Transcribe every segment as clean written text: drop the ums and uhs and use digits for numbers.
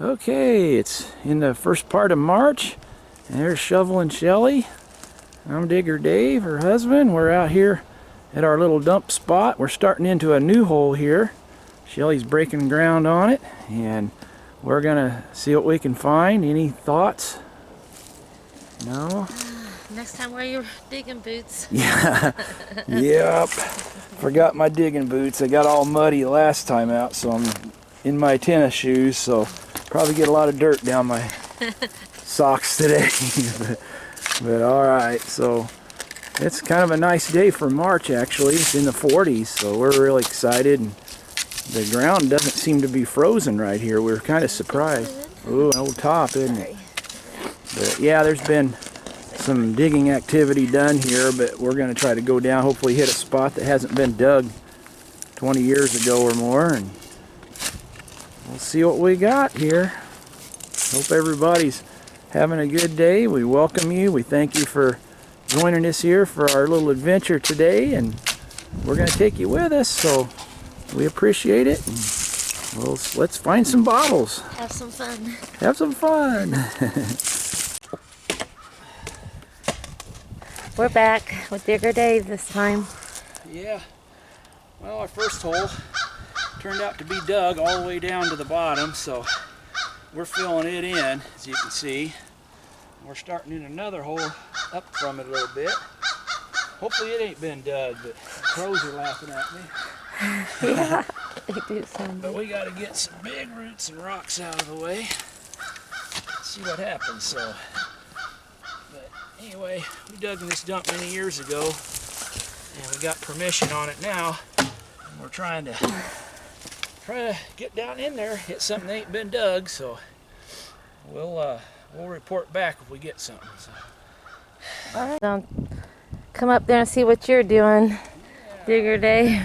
Okay, it's in the first part of March, and there's Shovelin Shelley. I'm Digger Dave, her husband. We're out here at our little dump spot. We're starting into a new hole here. Shelley's breaking ground on it, and we're gonna see what we can find. Any thoughts? No? Next time wear your digging boots. Yeah. Yep. Forgot my digging boots. I got all muddy last time out, so I'm in my tennis shoes, so probably get a lot of dirt down my socks today. but all right, so it's kind of a nice day for March. Actually, it's in the 40s, so we're really excited. And the ground doesn't seem to be frozen right here. We're kind of surprised. Ooh, an old top, isn't it? But yeah, there's been some digging activity done here, but we're going to try to go down, hopefully hit a spot that hasn't been dug 20 years ago or more, and we'll see what we got here. Hope everybody's having a good day. We welcome you. We thank you for joining us here for our little adventure today, and we're going to take you with us, so we appreciate it. And well, let's find some bottles. Have some fun. Have some fun. We're back with Digger Dave this time. Yeah. Well, our first hole turned out to be dug all the way down to the bottom, so we're filling it in, as you can see. We're starting in another hole up from it a little bit. Hopefully it ain't been dug, but crows are laughing at me. Yeah, they do sound But we got to get some big roots and rocks out of the way. See what happens. So, but anyway, we dug in this dump many years ago, and we got permission on it now. And we're trying to get down in there, hit something that ain't been dug. So we'll report back if we get something. So. All right, come up there and see what you're doing, yeah. Digger Dave.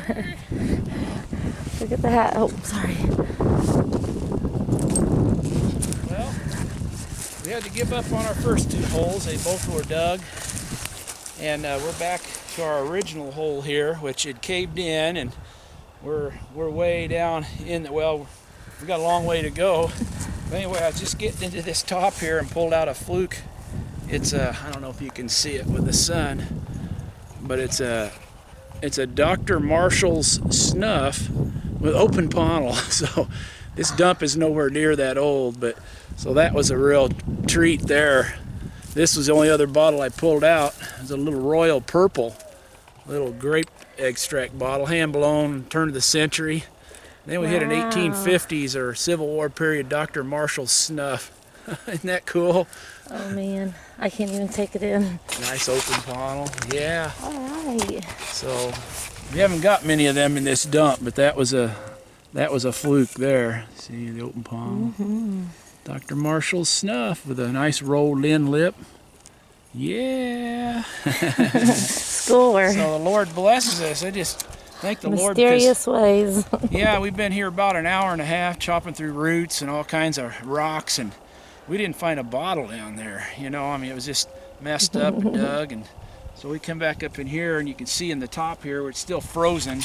Look at the hat. Oh, sorry. Well, we had to give up on our first two holes. They both were dug, and we're back to our original hole here, which had caved in, and we're way down in the, well, we got a long way to go. But anyway, I was just getting into this top here and pulled out a fluke. It's a, I don't know if you can see it with the sun, but it's a Dr. Marshall's snuff with open Pontils. So this dump is nowhere near that old, but so that was a real treat there. This was the only other bottle I pulled out. It was a little Royal Purple, little grape extract bottle, hand blown, turn of the century. Then we hit an 1850s or Civil War period Dr. Marshall snuff. Isn't that cool? Oh man, I can't even take it in. Nice open Pontil, yeah. All right. So we haven't got many of them in this dump, but that was a fluke there. See the open Pontil. Mm-hmm. Dr. Marshall's snuff with a nice rolled in lip. Yeah. Score. So the Lord blesses us. I just thank the Lord. Mysterious ways. Yeah, we've been here about an hour and a half chopping through roots and all kinds of rocks, and we didn't find a bottle down there. You know, I mean, it was just messed up and dug, and so we come back up in here, and you can see in the top here where it's still frozen.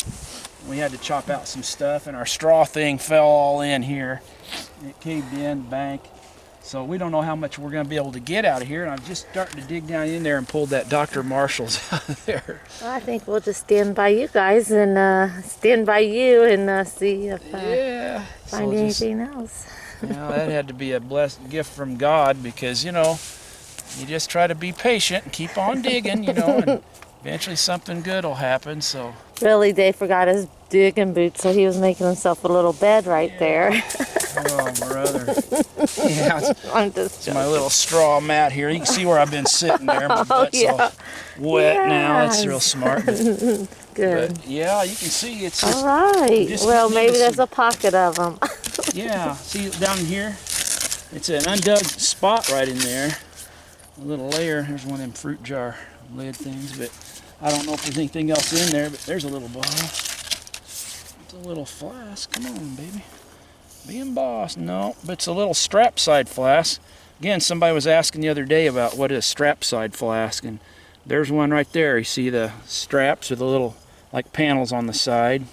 We had to chop out some stuff, and our straw thing fell all in here. It caved in, bank. So we don't know how much we're going to be able to get out of here, and I'm just starting to dig down in there and pulled that Dr. Marshall's out of there. Well, I think we'll just stand by you guys and see if find anything else. Well, that had to be a blessed gift from God, because, you know, you just try to be patient and keep on digging, you know, and eventually something good will happen. So really, Dave forgot his digging boots, so he was making himself a little bed right there. Oh, brother. Yeah, I'm just it's my little straw mat here. You can see where I've been sitting there. My butt's all wet now. That's real smart. Good. But yeah, you can see it's just... All right. Well, maybe there's a pocket of them. Yeah, see down here? It's an undug spot right in there. A little layer. There's one of them fruit jar lid things, but I don't know if there's anything else in there, but there's a little bottle. It's a little flask. Come on, baby. Being boss. No, but it's a little strap side flask. Again, somebody was asking the other day about what is a strap side flask, and there's one right there. You see the straps with the little like panels on the side,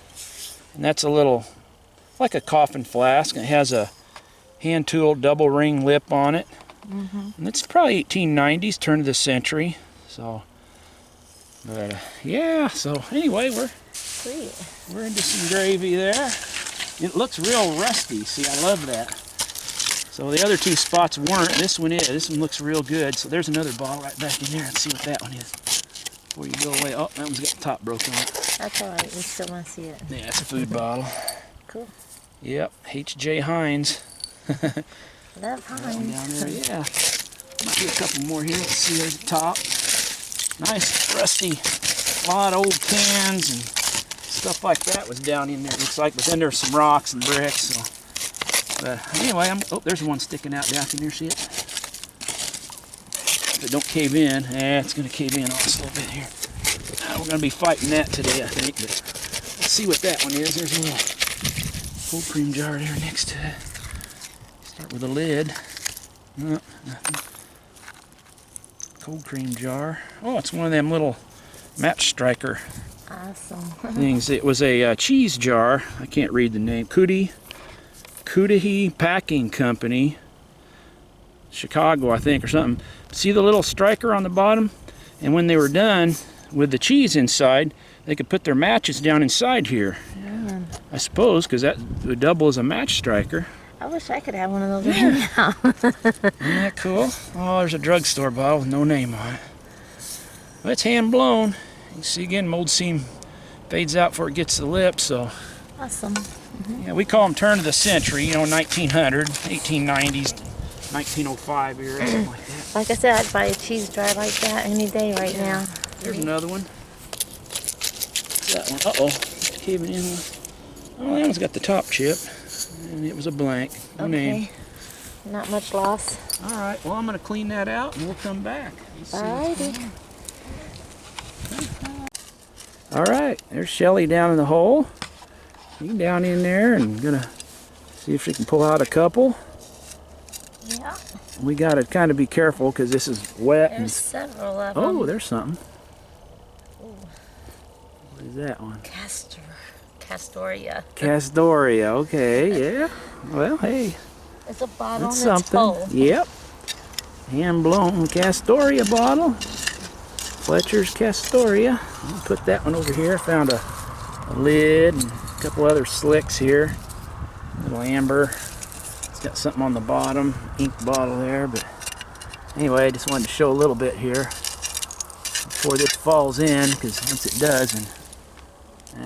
and that's a little like a coffin flask, and it has a hand tool double ring lip on it. And it's probably 1890s, turn of the century. So, but yeah. So anyway, we're into some gravy there. It looks real rusty. See, I love that. So the other two spots weren't. This one is. This one looks real good. So there's another bottle right back in there. Let's see what that one is before you go away. Oh, that one's got the top broken on it. That's all right. We still want to see it. Yeah, it's a food bottle. Cool. Yep, H.J. Heinz. Love Heinz. Down there, yeah. Might be a couple more here. Let's see. There's the top. Nice, rusty. A lot of old cans and stuff like that was down in there. It looks like, but then there's some rocks and bricks. So. But anyway, oh, there's one sticking out down in there. See it? If it don't cave in, it's going to cave in also a little bit here. We're going to be fighting that today, I think. But let's see what that one is. There's a little cold cream jar there next to it. Start with a lid. No, nothing. Cold cream jar. Oh, it's one of them little match striker things. It was a cheese jar. I can't read the name. Cudahy Packing Company, Chicago, I think, or something. See the little striker on the bottom? And when they were done with the cheese inside, they could put their matches down inside here. Yeah. I suppose, because that would double as a match striker. I wish I could have one of those right now. Isn't that cool? Oh, there's a drugstore bottle with no name on it. Well, it's hand blown. You can see again, mold seam fades out before it gets to the lip, so. Awesome. Yeah, we call them turn of the century, 1900, 1890s, 1905 era, something like that. Like I said, I'd buy a cheese jar like that any day right now. There's another one. That one. Uh-oh. It's caving in. Oh, that one's got the top chip. And it was a blank. No name. Not much loss. All right. Well, I'm going to clean that out and we'll come back. Alrighty. All right. There's Shelley down in the hole. She's down in there and going to see if she can pull out a couple. Yeah. We got to kind of be careful because this is wet. There's several of them. Oh, there's something. Ooh. What is that one? Castoria. Castoria, okay, yeah. Well, hey. It's a bottle That's and it's something. full. Yep. Hand-blown Castoria bottle. Fletcher's Castoria. I'll put that one over here. I found a lid and a couple other slicks here. A little amber. It's got something on the bottom. Ink bottle there, but anyway, I just wanted to show a little bit here before this falls in, because once it does, and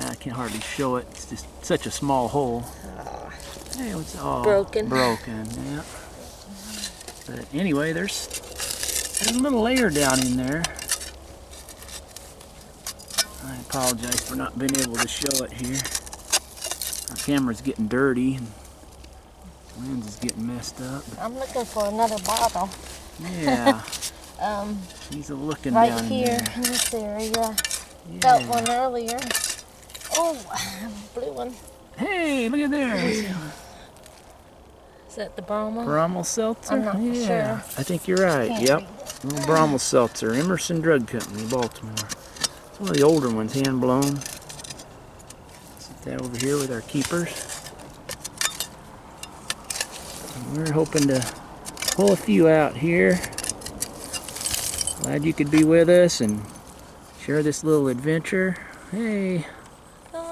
I can't hardly show it. It's just such a small hole. Hey, it's all broken. Broken, yeah. But anyway, there's a little layer down in there. I apologize for not being able to show it here. Our camera's getting dirty and the lens is getting messed up. I'm looking for another bottle. Yeah. He's looking right down here there. in this area. Yeah. Felt one earlier. Oh, blue one. Hey, look at there. Is that the Brahma? Brommel Seltzer? I'm not sure. I think you're right. Can't Yep. read. Little Brommel Seltzer, Emerson Drug Company, Baltimore. It's one of the older ones, hand blown. Set that over here with our keepers. And we're hoping to pull a few out here. Glad you could be with us and share this little adventure. Hey,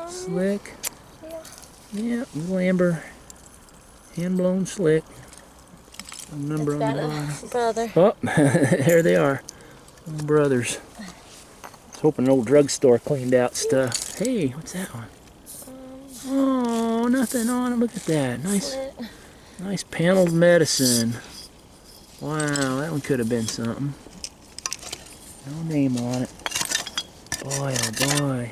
slick. Yeah, little amber, hand-blown slick. A number on the bottom. Brother. Oh, there they are. Little brothers. I was hoping an old drugstore cleaned out stuff. Hey, what's that one? Oh, nothing on it. Look at that. Nice paneled medicine. Wow, that one could have been something. No name on it. Boy, oh boy.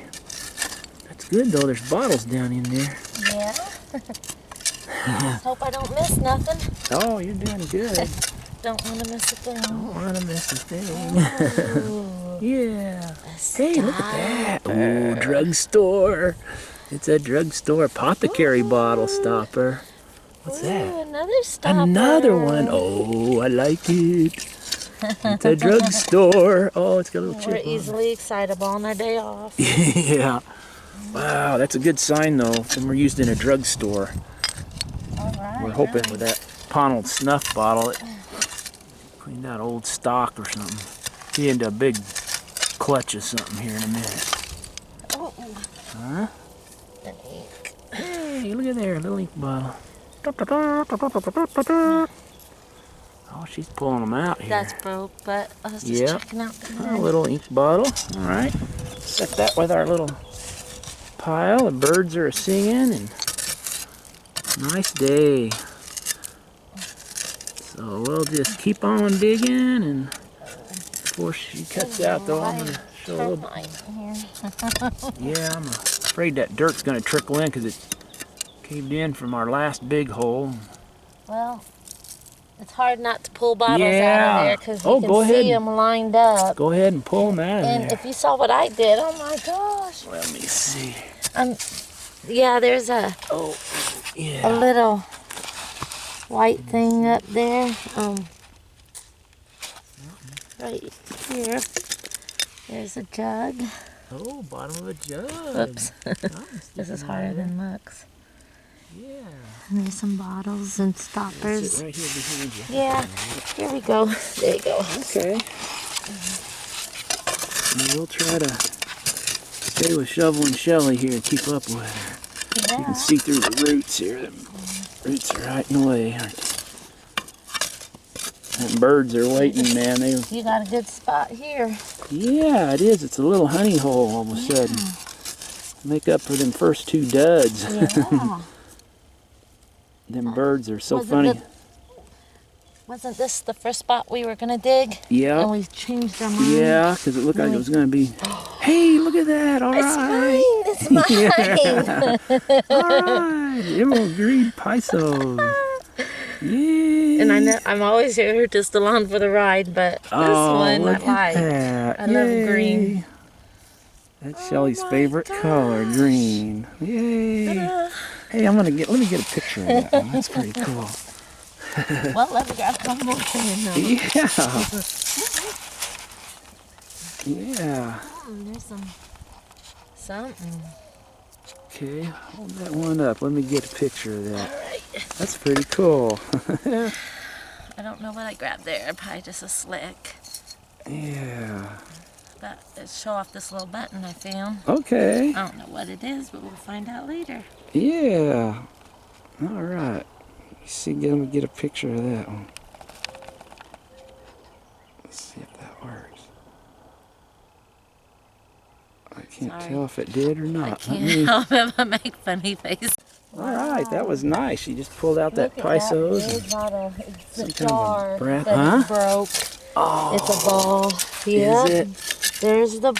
That's good though. There's bottles down in there. Yeah. Hope I don't miss nothing. Oh, you're doing good. Don't want to miss a thing. Don't want to miss a thing. Ooh, Yeah. Hey, look at that. Ooh, drugstore. It's a drugstore apothecary bottle stopper. What's that? Another stopper. Another one. Oh, I like it. It's a drugstore. Oh, it's got a little chip We're on it. easily excitable on our day off. Yeah. Wow, that's a good sign though when we're used in a drugstore. All right. We're hoping with that Pontils snuff bottle. It cleaned out old stock or something. Be into a big clutch of something here in a minute. Oh. Huh? An ink. Hey, look at there, a little ink bottle. Oh, she's pulling them out here. That's broke, but I was just checking out the A little ink bottle. All right. Set that with our little pile. The birds are singing and nice day. So we'll just keep on digging, and before she cuts out though, I'm gonna show a little. Yeah, I'm afraid that dirt's gonna trickle in because it caved in from our last big hole. Well, it's hard not to pull bottles out of there because you can see them lined up. Go ahead and pull them out of there. And if you saw what I did, oh my gosh. Let me see. Yeah, there's a little white thing up there. Right here. There's a jug. Oh, bottom of a jug. Oops. This is harder than looks. Yeah. And there's some bottles and stoppers. Sit right here behind you. Yeah. Here we go. There you go. Okay. And we'll try to stay with Shovelin Shelley here and keep up with her. Yeah. You can see through the roots here. The roots are right in the way, aren't they? And birds are waiting, man. You got a good spot here. Yeah, it is. It's a little honey hole all of a sudden. Make up for them first two duds. Yeah. Them birds are so funny. Wasn't this the first spot we were going to dig? Yeah. And we changed our mind? Yeah, because it looked like it was going to be... Hey, look at that. All right. It's mine. It's mine. All right. Emerald green pisos. Yeah. And I know I'm always here just along for the ride, but this one I like. I love green. That's Shelley's favorite color, green. Yay. Ta-da. Hey, let me get a picture of that one. That's pretty cool. Well, let me grab one more thing now. Yeah. There's something. Okay, hold that one up. Let me get a picture of that. All right. That's pretty cool. I don't know what I grabbed there. Probably just a slick. Yeah. But show off this little button I found. Okay. I don't know what it is, but we'll find out later. Yeah. All right. Let me get a picture of that one. Let's see if that works. I can't tell if it did or not. I can't help it but make funny faces. All right, that was nice. You just pulled out that pisos. It's a Some jar kind of that broke. Oh, it's a ball. Yeah. Is it? There's the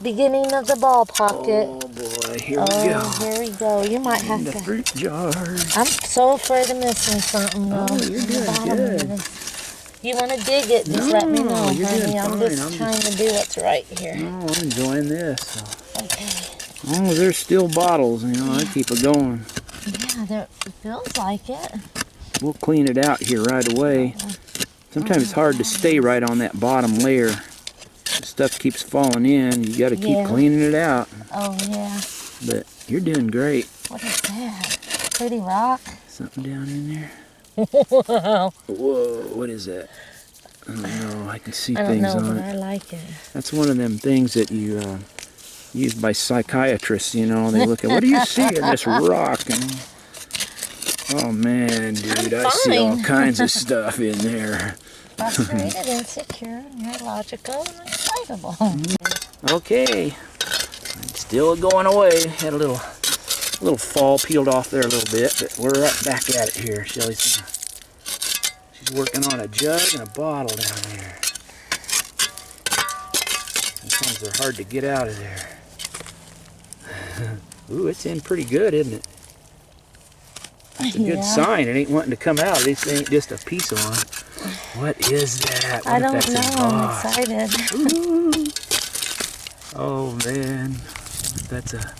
beginning of the ball pocket. Oh boy, here we go. Here we go. You might have the to. Fruit jars. I'm so afraid of missing something though. Oh, you're doing good. You want to dig it, just let me know, you're honey. doing I'm fine. just trying to do what's right here. No, I'm enjoying this. So. Okay. As long as there's still bottles, I keep it going. Yeah, it feels like it. We'll clean it out here right away. Sometimes it's hard to stay right on that bottom layer. The stuff keeps falling in. You got to keep cleaning it out. Oh, yeah. But you're doing great. What is that? Pretty rock? Something down in there. Wow. Whoa, what is that? I don't know. I can see things I don't know, on but it. I like it. That's one of them things that you used by psychiatrists, They look at, what do you see in this rock? And, oh man, dude, I see all kinds of stuff in there. Frustrated, insecure, neurological, and excitable. Okay, still going away. Had a little fall peeled off there a little bit, but we're right back at it here. She's working on a jug and a bottle down there. Sometimes they're hard to get out of there. Ooh, it's in pretty good, isn't it? That's a good sign. It ain't wanting to come out. This ain't just a piece of one. What is that? I don't know. I'm excited. Ooh. Oh man, that's a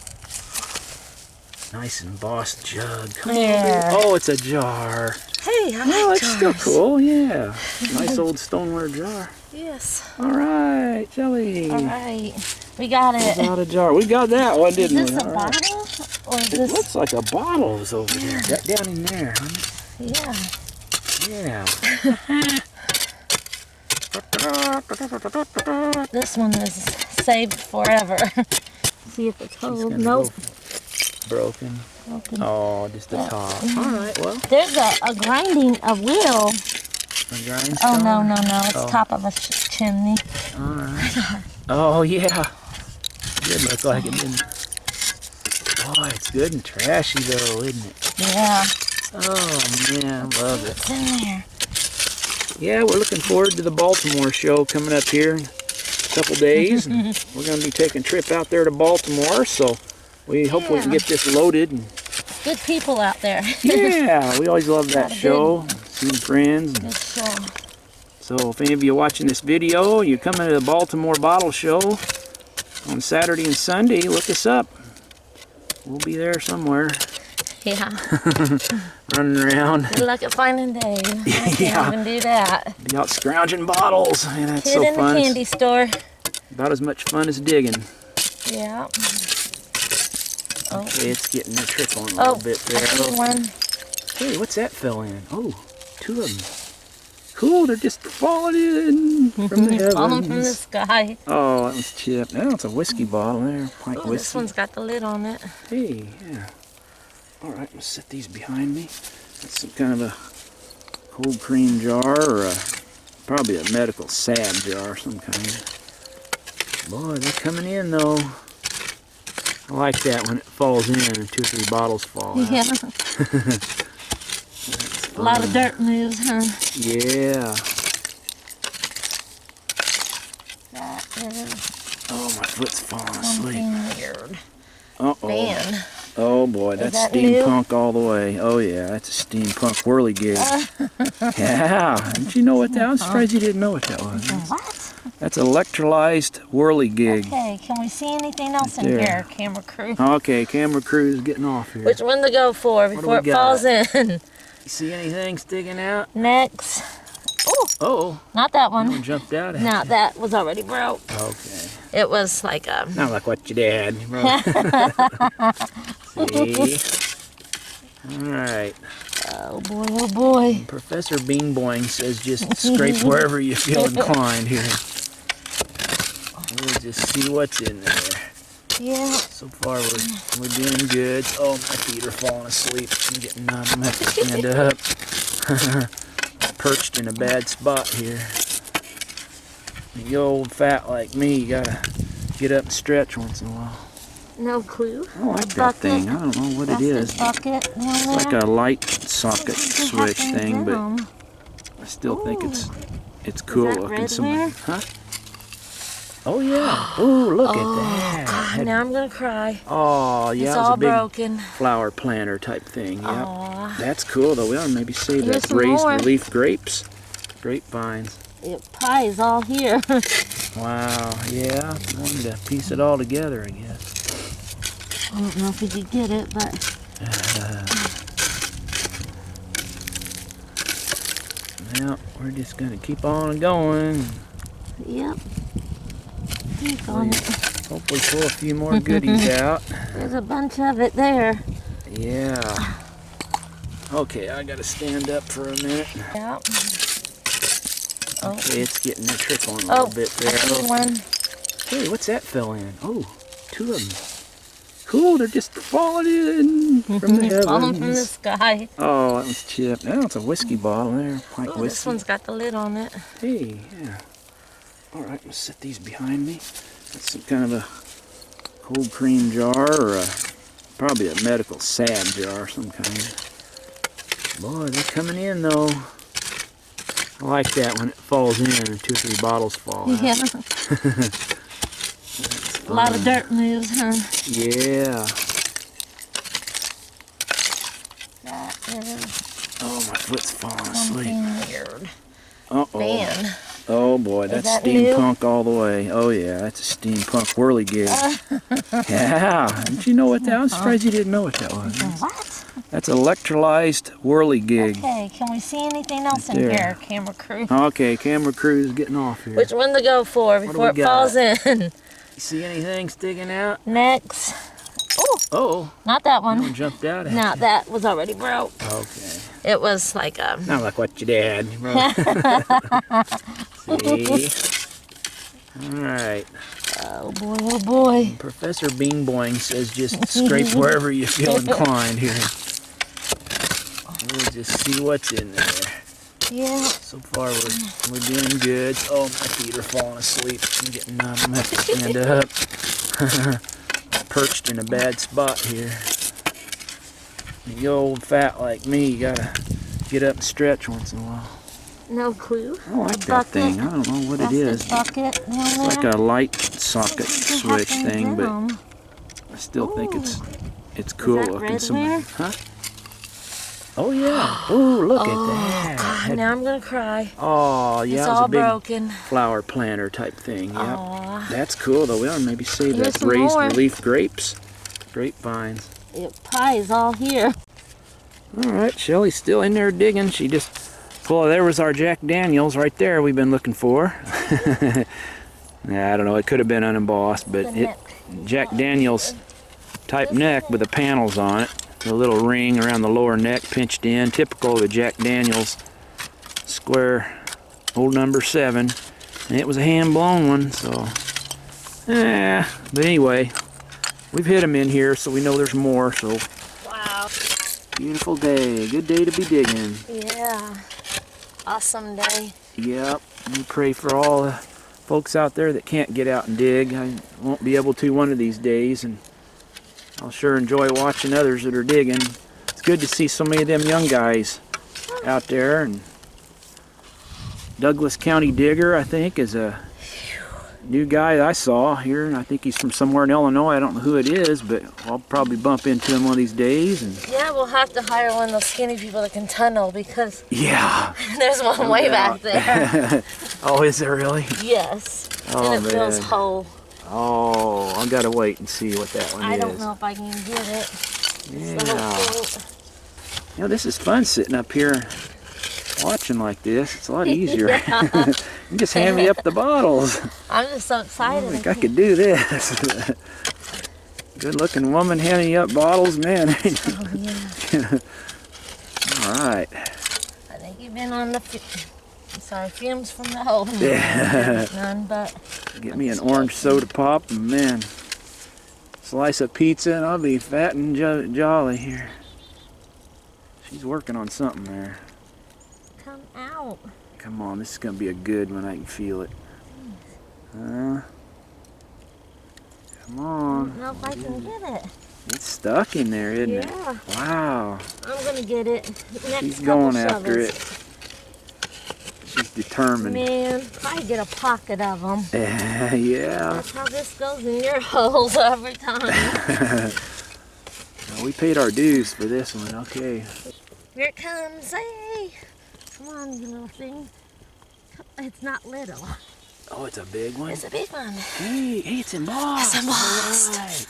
nice embossed jug. Yeah. Oh, it's a jar. Hey, I like Oh, it's jars. still cool. Yeah, nice old stoneware jar. Yes. All right, Shelley. All right, we got it. Got a jar. We got that one, didn't we? Is this a bottle? Or is It this... looks like a bottle is over there. Down in there. Yeah. Yeah. This one is saved forever. See if it's hold. Nope. Broken. Oh, just the top. Alright, well. There's a grinding, a wheel. A grindstone? Oh, no. It's top of a chimney. Alright. Oh, yeah. Did look like it, didn't it? Boy, it's good and trashy, though, isn't it? Yeah. Oh, man, I love it. What's in there? Yeah, we're looking forward to the Baltimore show coming up here in a couple days. And we're going to be taking a trip out there to Baltimore, so we hope we can get this loaded. And good people out there. yeah, we always love that show. Seeing friends. Good show. So if any of you are watching this video, you're coming to the Baltimore Bottle Show on Saturday and Sunday, look us up. We'll be there somewhere. Yeah. Running around. Good luck at finding Dave. I can't even do that. Be out scrounging bottles. Man, that's Kid so in fun. the candy store. About as much fun as digging. Yeah. Okay, it's getting a trick on a little bit there. I see one. Hey, what's that fell in? Oh, two of them. Cool, they're just falling in from the heavens. Falling from the sky. Oh, that was chipped. Now it's a whiskey bottle there. Pint whiskey. This one's got the lid on it. Hey, yeah. All right, let's set these behind me. That's some kind of a cold cream jar or probably a medical salve jar, some kind. Boy, they're coming in though. I like that when it falls in and 2 or 3 bottles fall out. Yeah. A lot of dirt moves, huh? Yeah. That is Oh, my foot's falling asleep. something weird. Uh-oh. Man. Oh boy, that's that steampunk all the way. Oh yeah, that's a steampunk whirligig. Yeah, didn't you know what that was? I'm surprised you didn't know what that was. What? That's electrolyzed whirligig. Okay, can we see anything else in there. here, camera crew? Okay, camera crew's getting off here. Which one to go for before it falls in? You see anything sticking out? Next. Oh, Oh, not that that one. one jumped out at No, that was already broke. you. Okay. It was like a... Not like what you did. See? Alright. Oh boy, oh boy. Professor Bean Boing says just scrape wherever you feel inclined here. We'll just see what's in there. Yeah. So far we're doing good. Oh, my feet are falling asleep. I'm getting numb. I have to stand up. Perched in a bad spot here. You old fat like me, you gotta get up and stretch once in a while. No clue. I like that thing. I don't know what it is. Bucket down It's there. like a light socket switch happens thing, but down? I still think Ooh. it's cool that looking. redware? Huh? Oh yeah. Oh, look at God, that. now I'm gonna cry. Oh yeah, It's it was all a big broken. flower planter type thing. Yep. Aw. That's cool though. We ought to maybe save Here's that some raised more. relief grapes. Grapevines. It probably is all here. Wow, yeah. Wanted to piece it all together, I guess. I don't know if we could get it, but Well, we're just gonna keep on going. yep. Keep on it. Hopefully pull a few more goodies out. There's a bunch of it there. Yeah. Okay, I gotta stand up for a minute. Yep. Oh, Okay, it's getting a trick on a little bit I there. see one. Hey, what's that fell in? Oh, 2 of them. Cool, they're just falling in from the heavens. Falling from the sky. Oh, that was chipped. Now it's a whiskey bottle there. Pint Oh, whiskey. this one's got the lid on it. Hey, yeah. All right, let's set these behind me. That's some kind of a cold cream jar or probably a medical salve jar, some kind. Boy, they're coming in though. I like that when it falls in and 2 or 3 bottles fall out. Yeah. A lot of dirt moves, huh? Yeah. That is Oh, my foot's falling asleep. something weird. Uh-oh. Man. Oh boy, that's that steampunk all the way. Oh yeah, that's a steampunk whirligig. Yeah, didn't you know what that was? I'm surprised you didn't know what that was. What? That's electrolyzed whirligig. Okay, can we see anything else in there. here, camera crew? Okay, camera crew's getting off here. Which one to go for before it we falls in? You see anything sticking out? Next. Oh, Oh. Not that one. One jumped out. No, that was already broke. Okay. It was like a... Not like what your dad. See? Alright. Oh boy, oh boy. Professor Bing Boing says just scrape wherever you feel inclined here. We'll just see what's in there. Yeah. So far we're doing good. Oh, my feet are falling asleep. I'm getting numb. I'm going to have to stand up. Perched in a bad spot here. You old fat like me, you gotta get up and stretch once in a while. No clue. I like that thing. I don't know what it is. Bucket It's like a light socket switch thing, but I still think it's cool looking. Huh? Oh yeah. Oh, look at that. God, now I'm gonna cry. Oh yeah, It's it was all a big broken. flower planter type thing. Yep. Aw. That's cool though. We ought to maybe save Here's that some raised more. relief grapes. Grapevines. It probably is all here. Alright, Shelly's still in there digging. She just, well, there was our Jack Daniels right there we've been looking for. Yeah, I don't know, it could have been unembossed, but Jack Daniels type neck with the panels on it. The little ring around the lower neck pinched in, typical of the Jack Daniels square old number 7. And it was a hand blown one, so but anyway, we've hit them in here, so we know there's more. So Wow. beautiful day, good day to be digging. Yeah. Awesome day. Yep, we pray for all the folks out there that can't get out and dig. I won't be able to one of these days, and I'll sure enjoy watching others that are digging. It's good to see so many of them young guys out there. And Douglas County Digger, I think, is a new guy I saw here, and I think he's from somewhere in Illinois. I don't know who it is, but I'll probably bump into him one of these days. And Yeah, we'll have to hire one of those skinny people that can tunnel because yeah, there's one way back there. oh, is there really? Yes. Oh, and it feels man. whole. Oh, I gotta wait and see what that one is. I don't know if I can get it. Yeah. It's the whole thing. You know, this is fun sitting up here watching like this. It's a lot easier. Yeah. You just hand me up the bottles. I'm just so excited. I think I could do this. Good looking woman handing you up bottles, man. Oh, yeah. All right. I think you've been on the fumes from the hole. Yeah. None but. Get me an orange soda pop, and man, slice of pizza, and I'll be fat and jolly here. She's working on something there. Come out. Come on, this is gonna be a good one. I can feel it. Come I on. don't know if I can get it. It's stuck in there, isn't it? Yeah. Wow. I'm gonna get it. Next She's couple going after shovels. it. She's determined. Man, I get a pocket of them. Yeah. That's how this goes in your holes every time. Well, we paid our dues for this one. Okay. Here it comes. Hey! Come on, you little thing. It's not little. Oh, it's a big one. It's a big one. Hey, it's embossed. It's embossed. All right.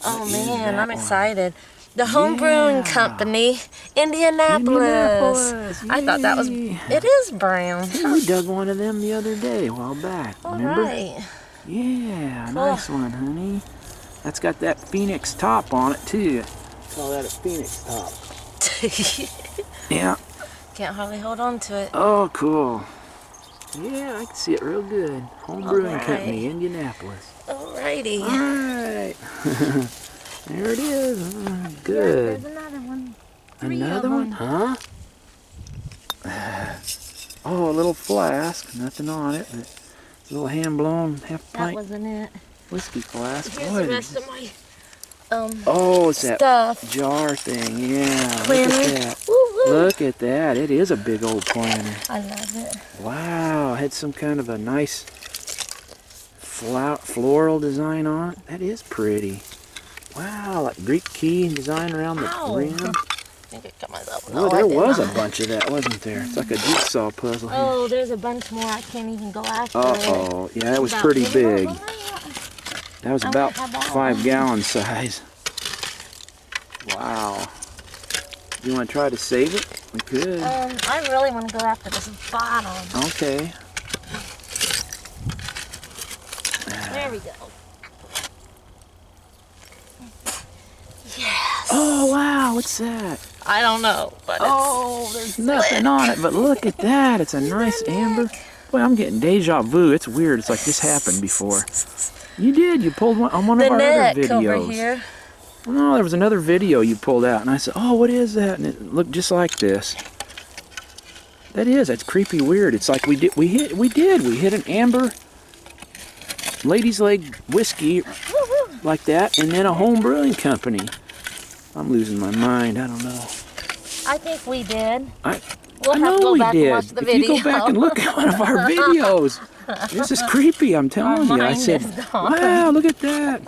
Oh What is man, that I'm one? excited. The Home Brewing Company, Indianapolis. I thought that was, Yay. it is brown. Hey, we dug one of them the other day, a while back. All Remember? right. Yeah, Cool. nice one, honey. That's got that phoenix top on it too. Call that a phoenix top. Yeah. Can't hardly hold on to it. Oh, cool. Yeah, I can see it real good. Home Brewing right. Company, Indianapolis. Alrighty. All right. There it is. Good. There's another one. Another one? Huh? Oh, a little flask. Nothing on it. But a little hand-blown half That pint wasn't it. whiskey flask. Here's Boy, the rest of my oh, it's that stuff. jar thing. Yeah. Planner. Look at that. Woo woo. Look at that. It is a big old planner. I love it. Wow. Had some kind of a nice floral design on it. That is pretty. Wow. Like Greek key design around the Ow. rim. I think I cut myself. Oh, No, there I did was a not. bunch of that, wasn't there? It's like a jigsaw puzzle here. Oh, there's a bunch more. I can't even go after it. Uh-oh. Yeah, that was About pretty little big. of them. That was I about want that 5 gallon size. Wow. You want to try to save it? We could. I really want to go after this bottom. Okay. There we go. Oh, wow, what's that? I don't know, but Oh, there's nothing on it, but look at that. It's a nice amber. Boy, I'm getting deja vu. It's weird. It's like this happened before. You did. You pulled one on one of our other videos. Over here. No, there was another video you pulled out, and I said, "Oh, what is that?" And it looked just like this. That's creepy weird. It's like we hit an amber lady's leg whiskey like that, and then a home brewing company. I'm losing my mind. I don't know. I think we did. We'll have to go back and watch the video. If you go back and look at one of our videos, this is creepy, I'm telling you. I said, wow, look at that.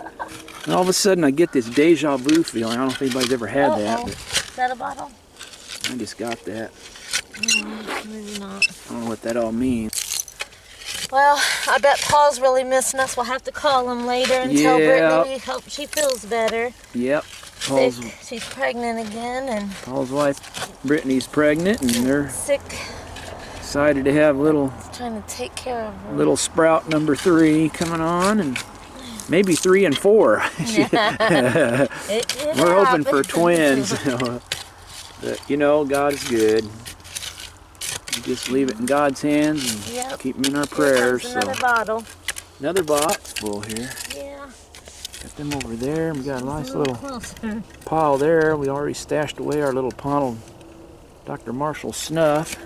And all of a sudden I get this deja vu feeling. I don't know if anybody's ever had that. But is that a bottle? I just got that. Maybe not. I don't know what that all means. Well, I bet Paul's really missing us. We'll have to call him later and tell Brittany we hope she feels better. Yep. She's pregnant again, and Paul's wife Brittany's pregnant, and they're sick. Excited to have trying to take care of her. Little sprout number 3 coming on, and maybe 3 and 4. We're hoping for twins. But you know, God is good. We just leave it in God's hands and keep them in our prayers. Another bottle. Another box full here. Yeah. Got them over there, and we got a nice little pile there. We already stashed away our little Pontils Dr. Marshall snuff.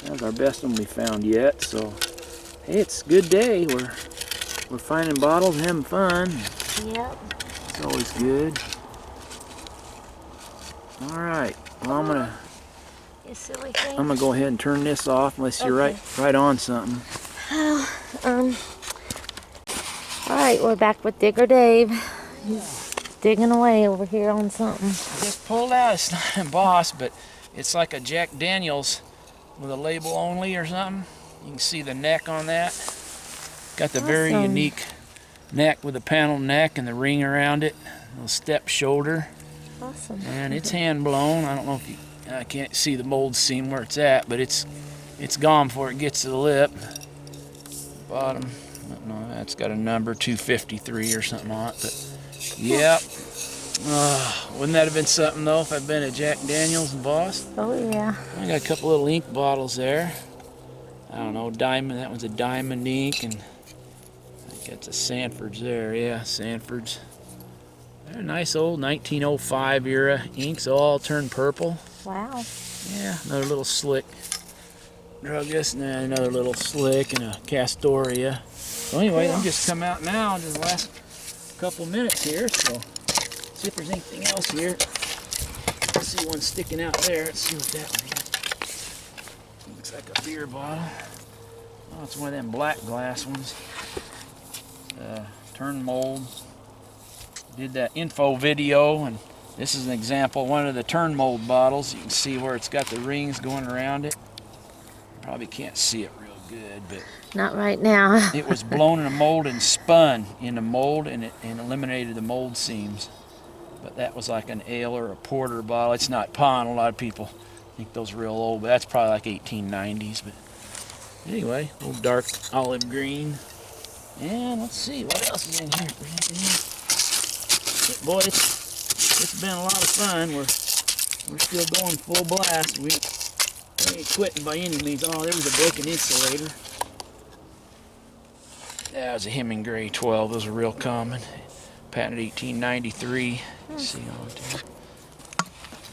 That was our best one we found yet. So, hey, it's a good day. We're finding bottles and having fun. Yep. It's always good. All right. Well, I'm gonna go ahead and turn this off unless you're right on something. All right, we're back with Digger Dave. He's digging away over here on something. Just pulled out. It's not embossed, but it's like a Jack Daniels with a label only or something. You can see the neck on that. Got the very unique neck with the panel neck and the ring around it. Little step shoulder. Awesome. And it's hand blown. I don't know if I can't see the mold seam where it's at, but it's gone before it gets to the lip. Bottom. No, that's got a number 253 or something on it. But yep. Wouldn't that have been something though if I'd been at Jack Daniels and Boss? Oh yeah. I got a couple little ink bottles there. I don't know, diamond. That one's a diamond ink, and I think that's a Sanford's there. Yeah, Sanford's. They're nice old 1905 era inks, all turned purple. Wow. Yeah, another little slick Druggist, and then another little slick and a Castoria. So anyway, I'm just come out now in the last couple minutes here, so see if there's anything else here. I see one sticking out there. Let's see what that one is. Looks like a beer bottle. Oh, it's one of them black glass ones. Turn mold. Did that info video, and this is an example of one of the turn mold bottles. You can see where it's got the rings going around it. Probably can't see it real good, but not right now. it was blown in a mold and spun in the mold, and it eliminated the mold seams. But that was like an ale or a porter bottle. It's not pond. A lot of people think those are real old, but that's probably like 1890s. But anyway, a little dark olive green. And let's see what else is in here. But boy, it's been a lot of fun. We're still going full blast. We ain't quitting by any means. Oh, there was a broken insulator. That was a Hemingway 12. Those are real common. Patented 1893. See on there.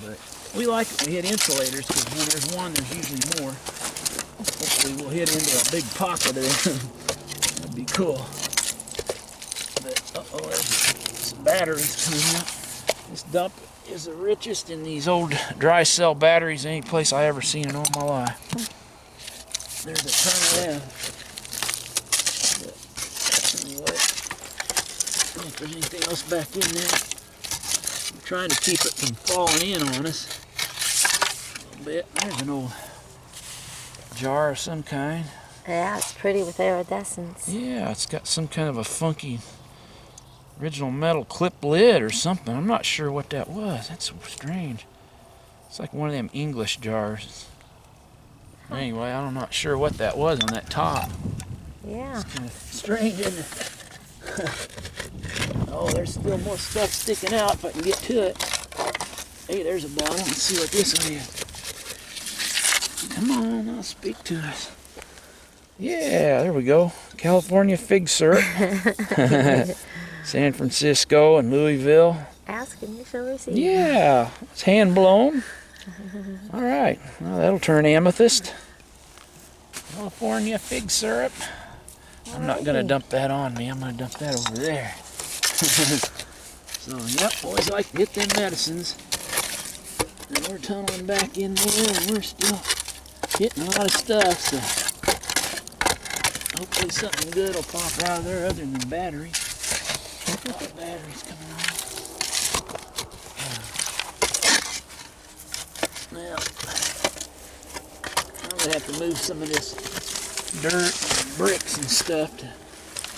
But we like it when we hit insulators, because when there's one, there's usually more. Hopefully we'll hit into a big pocket of them. That'd be cool. But there's some batteries coming out. This dump is the richest in these old dry cell batteries any place I ever seen in all my life. There's a ton of them. But anyway, if there's anything else back in there, I'm trying to keep it from falling in on us a little bit. There's an old jar of some kind. Yeah, it's pretty with iridescence. Yeah, it's got some kind of a funky original metal clip lid or something. I'm not sure what that was. That's strange. It's like one of them English jars. Anyway, I'm not sure what that was on that top. Yeah. It's kind of strange, isn't it? Oh, there's still more stuff sticking out if I can get to it. Hey, there's a bottle. Let's see what this one is. Come on, I'll speak to us. Yeah, there we go. California fig syrup. San Francisco and Louisville. Ask and you shall receive. Yeah, it's hand blown. All right, well, that'll turn amethyst. California fig syrup. I'm not going to dump that on me. I'm going to dump that over there. So, yep, always like to get them medicines. And we're tunneling back in there, and we're still hitting a lot of stuff. So, hopefully something good will pop out of there other than the battery. Oh, the battery's coming on. Well, I'm going to have to move some of this dirt, bricks and stuff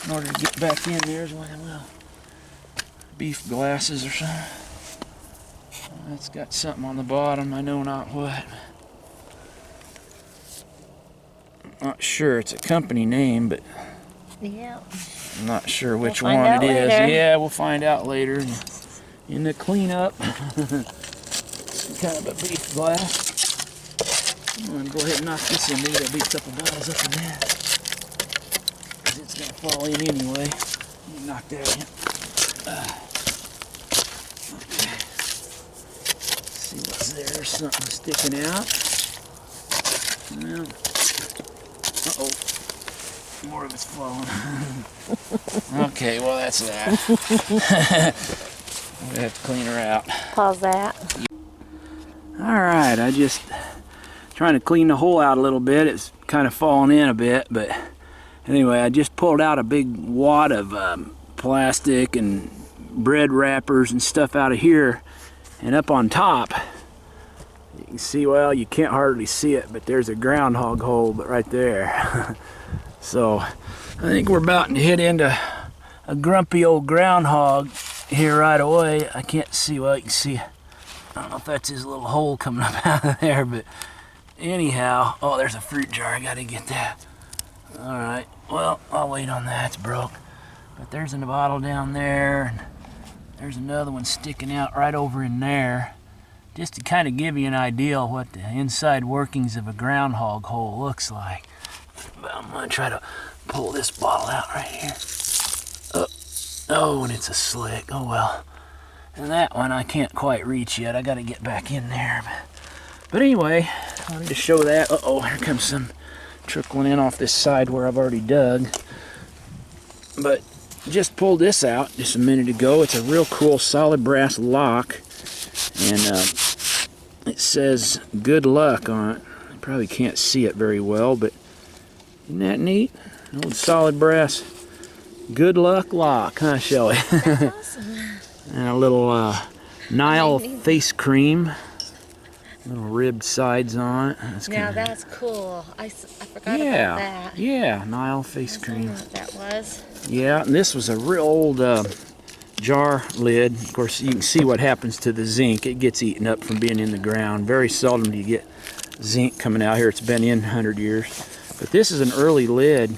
in order to get back in there as well. Beef glasses or something. That's got something on the bottom, I know not what. Not sure, it's a company name, but yeah. I'm not sure which We'll one find it out is. later. Yeah, we'll find out later in the cleanup. Kind of a beef glass. I'm going to go ahead and knock this in. Maybe there'll be a couple bottles up in there. Because it's going to fall in anyway. Let me knock that in. Okay. Let's see what's there. There's something sticking out. Well, uh-oh. More of it's falling. Okay, well that's that. We have to clean her out. Pause that. Alright, I just trying to clean the hole out a little bit. It's kind of falling in a bit, but anyway, I just pulled out a big wad of plastic and bread wrappers and stuff out of here, and up on top you can see, well, you can't hardly see it, but there's a groundhog hole right there. So I think we're about to hit into a grumpy old groundhog here right away. I can't see, well, you can see, I don't know if that's his little hole coming up out of there, but anyhow, oh, there's a fruit jar. I gotta get that. All right, well, I'll wait on that. It's broke. But there's a bottle down there, and there's another one sticking out right over in there, just to kind of give you an idea of what the inside workings of a groundhog hole looks like. But I'm gonna try to pull this bottle out right here. Oh, and it's a slick. Oh well. And that one I can't quite reach yet. I gotta get back in there. But anyway, I wanted to show that. Uh-oh, here comes some trickling in off this side where I've already dug. But just pulled this out just a minute ago. It's a real cool solid brass lock. And it says good luck on it. You probably can't see it very well, but isn't that neat? Old solid brass good luck lock, huh, Shelley? That's awesome. And a little Nile face cream. Little ribbed sides on it. Now that's cool. I forgot about that. Yeah, Nile face I cream. don't know what that was. Yeah, and this was a real old jar lid. Of course, you can see what happens to the zinc. It gets eaten up from being in the ground. Very seldom do you get zinc coming out here. It's been in 100 years. But this is an early lid,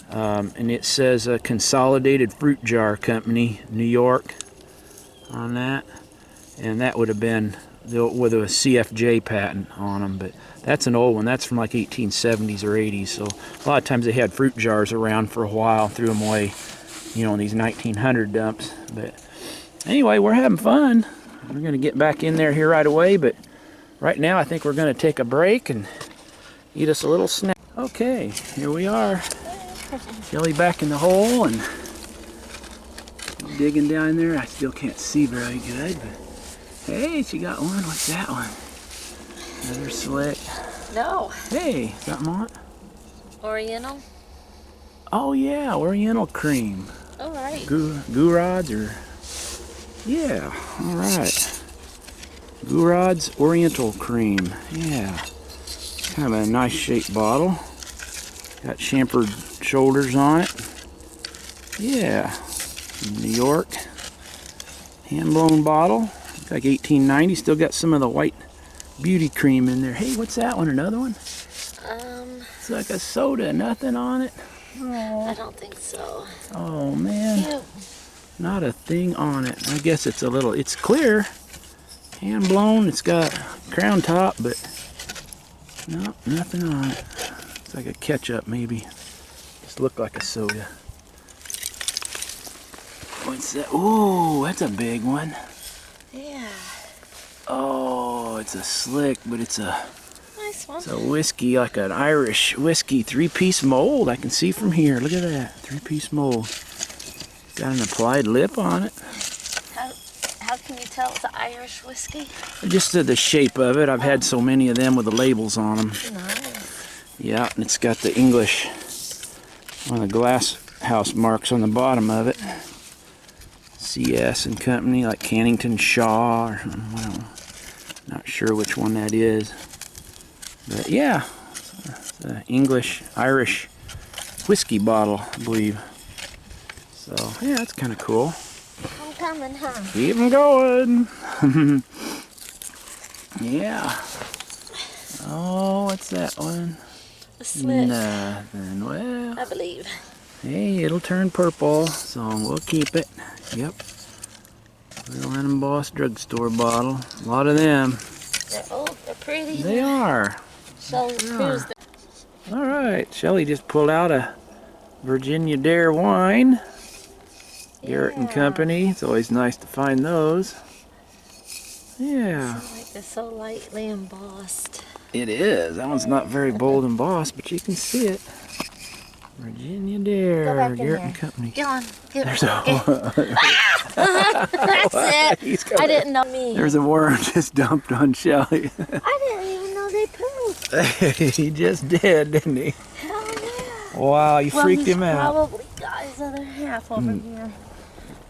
and it says Consolidated Fruit Jar Company, New York, on that. And that would have been with a CFJ patent on them, but that's an old one. That's from like 1870s or 80s. So a lot of times they had fruit jars around for a while, threw them away, you know, in these 1900 dumps. But anyway, we're having fun. We're going to get back in there here right away, but right now I think we're going to take a break and eat us a little snack. Okay, here we are. Shelley back in the hole and digging down there. I still can't see very good, but hey, she got one. What's that one? Another slick. No. Hey, something on it? Oriental? Oh yeah, Oriental cream. All right. Gourod's or... Yeah, all right. Gourod's Oriental cream. Yeah. Kind of a nice shaped bottle. Got chamfered shoulders on it. Yeah. New York. Hand blown bottle. Like 1890, still got some of the white beauty cream in there. Hey, what's that one? Another one? It's like a soda, nothing on it. I don't think so. Oh man, Ew. not a thing on it. I guess it's a little, it's clear. Hand blown. It's got crown top, but no, nothing on it. It's like a ketchup maybe. Just look like a soda. What's that? Oh, that's a big one. Yeah. Oh, it's a slick, but it's a Nice one. it's a whiskey, like an Irish whiskey 3-piece mold. I can see from here. Look at that, 3-piece mold. Got an applied lip on it. How can you tell it's an Irish whiskey? Just the shape of it. I've had so many of them with the labels on them. Nice. Yeah, and it's got the English, one of the glass house marks on the bottom of it. CS and Company, like Cannington Shaw, or well, not sure which one that is. But yeah, it's an English, Irish whiskey bottle, I believe. So yeah, that's kind of cool. I'm coming, huh? Keep them going. Yeah. Oh, what's that one? A slick, Nothing. Well, I believe. hey, it'll turn purple, so we'll keep it. Yep. Little unembossed drugstore bottle. A lot of them. They're old, they're pretty. They are. So cruise. All right. Shelley just pulled out a Virginia Dare wine. Garrett and Company. It's always nice to find those. Yeah. Like they're so lightly embossed. It is. That one's not very bold embossed, but you can see it. Virginia Dare, Garrett and Company. Go on. There's a That's it. I didn't know me. There's a worm just dumped on Shelley. I didn't even know they pooped. He just did, didn't he? Hell yeah. Wow, you freaked him out. Probably got his other half over here.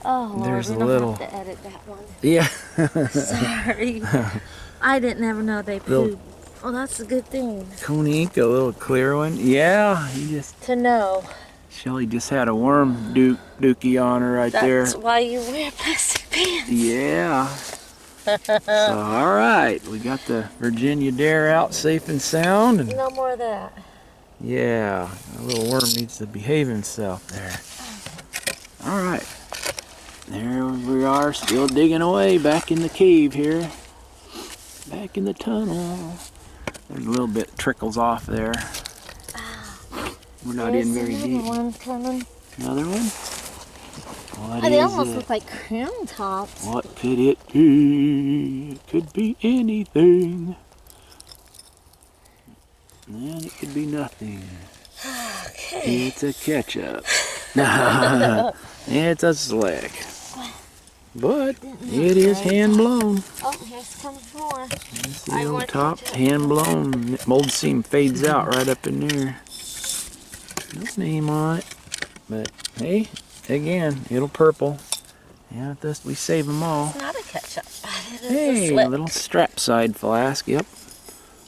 Oh, Lord, There's we a don't little. have to edit that one. Yeah. Sorry. I didn't ever know they pooped. Oh, that's a good thing. Coney ink, a little clear one. Yeah, he just. To know. Shelley just had a worm dookie on her right there. That's why you wear plastic pants. Yeah. So, all right, we got the Virginia Dare out safe and sound. And No more of that. yeah, a little worm needs to behave himself there. All right. There we are, still digging away back in the cave here. Back in the tunnel. There's a little bit trickles off there. We're not in very deep. One coming. Another one? What They is almost it? look like crown tops. What could it be? It could be anything. And it could be nothing. Okay. It's a ketchup. It's a slick. But it is hand blown. Oh, here's coming more. That's the old top, hand blown. Mold seam fades out right up in there. No name on it. But hey, again, it'll purple. Yeah, this, we save them all. It's not a ketchup. It is Hey, a slick. little strap side flask. Yep.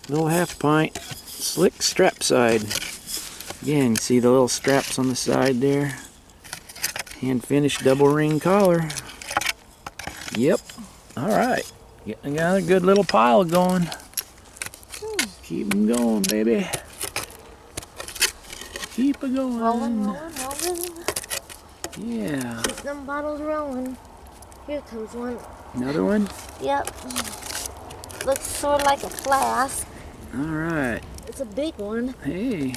Little half pint. Slick strap side. Again, you see the little straps on the side there. Hand finished double ring collar. Yep. All right. Getting another good little pile going. Keep them going, baby. Keep it going. Rolling, rolling, rolling. Yeah. Keep them bottles rolling. Here comes one. Another one? Yep. Looks sort of like a flask. All right. It's a big one. Hey.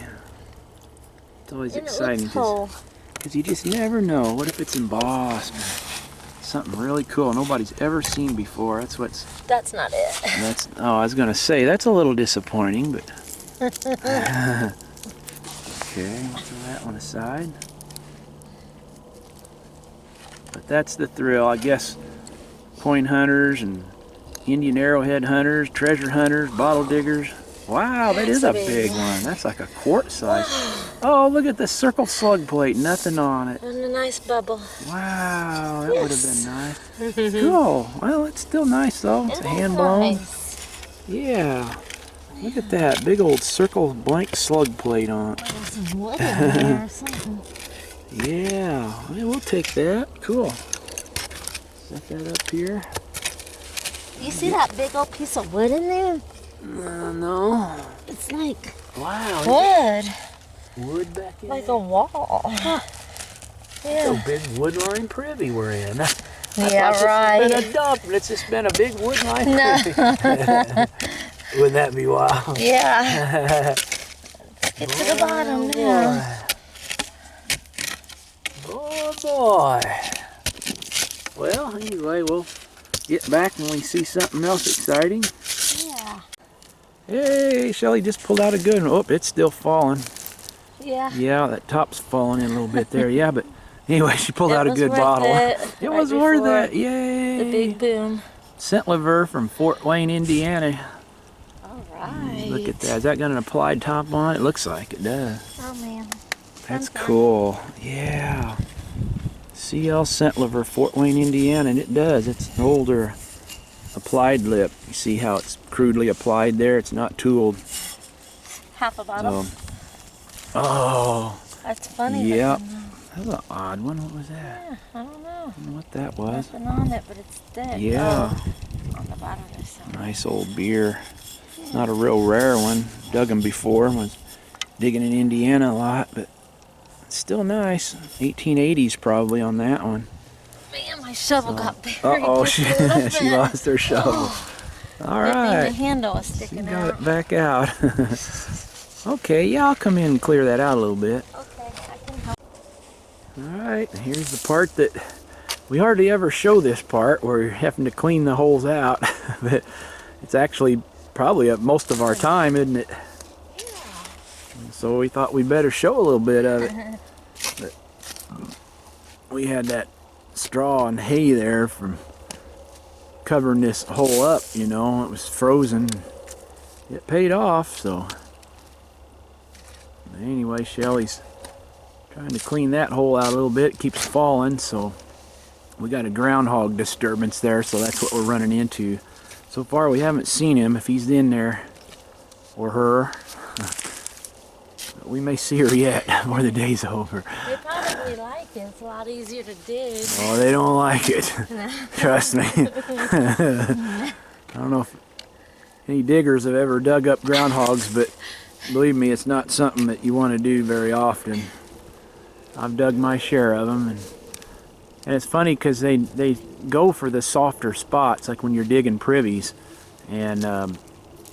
It's always And exciting it looks whole. because you just never know. What if it's embossed? Something really cool nobody's ever seen before. That's what's. That's not it. That's. Oh, I was gonna say that's a little disappointing, but. Okay, throw that one aside. But that's the thrill, I guess. Coin hunters and Indian arrowhead hunters, treasure hunters, bottle diggers. Wow, that is a big one. That's like a quart size. Oh, look at the circle slug plate, nothing on it. And a nice bubble. Wow, that would have been nice. Cool. Well, it's still nice though. It's a hand blown. Nice. Yeah. Look at that big old circle blank slug plate on it. There's some wood in there or something. Yeah, well, we'll take that. Cool. Set that up here. You see that big old piece of wood in there? No. It's like Wow. wood. Wood back in Like there. a wall. That's a Yeah. big wood line privy we're in. Yeah, thought right. This has been a dump, and it's just been a big wood line. No. Wouldn't that be wild? Yeah. Get to the bottom now. Boy. Well, anyway, we'll get back when we see something else exciting. Yeah. Hey, Shelley just pulled out a good one. Oh, it's still falling. Yeah. Yeah, that top's falling in a little bit there. Yeah, but anyway, she pulled out a good bottle. It Right was worth before it. Yay. the big boom. Scent liver from Fort Wayne, Indiana. All right. Look at that. Has that got an applied top on it? It looks like it does. Oh, man. That's cool. Yeah. CL Scent Liver, Fort Wayne, Indiana, and it does. It's an older applied lip. You see how it's crudely applied there? It's not tooled. Half a bottle. Oh. That's funny. Yep. That was an odd one. What was that? Yeah, I don't know. I don't know what that was. Nothing on it, but it's thick. Yeah. Oh, on the bottom there's something. Nice old beer. Not a real rare one. Dug them before. Was digging in Indiana a lot, but it's still nice. 1880s probably on that one. Man, my shovel got buried. Uh-oh, just she, a little she bit. lost her shovel. All Good thing right. the handle was She sticking got out. it back out. Okay, yeah, I'll come in and clear that out a little bit. Okay, I can help. All right, here's the part that we hardly ever show this part where you're having to clean the holes out. But it's actually probably most of our time, isn't it? Yeah. So we thought we better show a little bit of it. But we had that straw and hay there from covering this hole up, you know. It was frozen. It paid off, so. But anyway, Shelley's trying to clean that hole out a little bit. It keeps falling, so we got a groundhog disturbance there, so that's what we're running into. So far we haven't seen him, if he's in there, or her. But we may see her yet before the day's over. They probably like it. It's a lot easier to dig. Oh, they don't like it. Trust me. I don't know if any diggers have ever dug up groundhogs, but believe me, it's not something that you want to do very often. I've dug my share of them, and it's funny because they go for the softer spots, like when you're digging privies, and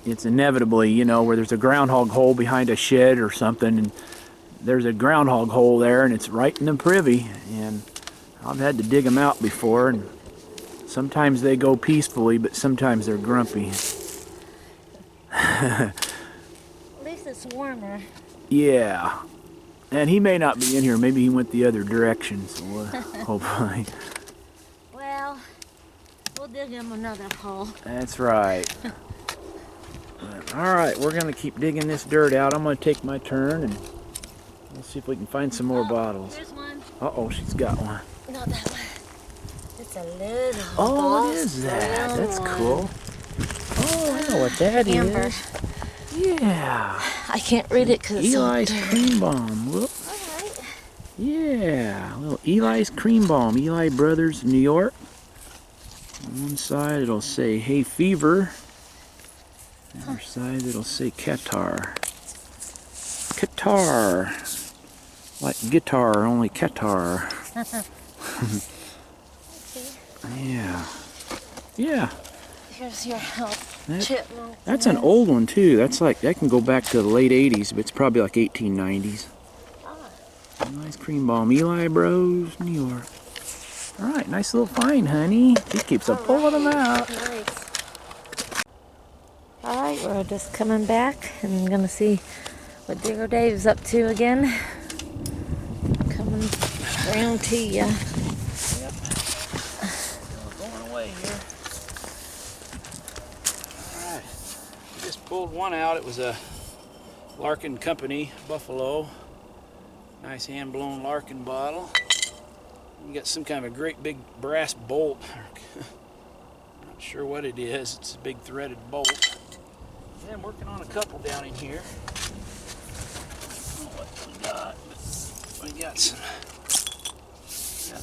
it's inevitably, you know, where there's a groundhog hole behind a shed or something, and there's a groundhog hole there, and it's right in the privy, and I've had to dig them out before, and sometimes they go peacefully, but sometimes they're grumpy. At least it's warmer. Yeah. And he may not be in here. Maybe he went the other direction, so hopefully. Well, we'll dig him another hole. That's right. All right, we're going to keep digging this dirt out. I'm going to take my turn, and we'll see if we can find some more bottles. Here's one. Uh-oh, she's got one. Not that one. It's a little. Oh, what is that? That's cool. Oh, I know what that Amber. is. Yeah. I can't read it because it's Eli's so dirty. Cream Bomb. Look. All right. Yeah, little Eli's Cream Bomb, Eli Brothers, New York. On one side it'll say hay fever. On the other side it'll say Qatar. Qatar. Like guitar, only Qatar. Yeah. Yeah. Here's your help. Chipmunk. That's an old one too. That's like, that can go back to the late 80s, but it's probably like 1890s. Nice cream bomb. Eli Bros, New York. Alright, nice little find, honey. He keeps a pulling them out. Nice. Alright, we're just coming back and gonna see what Digger Dave's up to again. Coming around to ya. Yep. We're going away here. Alright. Just pulled one out. It was a Larkin Company Buffalo. Nice hand-blown Larkin bottle. You got some kind of a great big brass bolt. Not sure what it is. It's a big threaded bolt. And I'm working on a couple down in here. I don't know what we got, but we got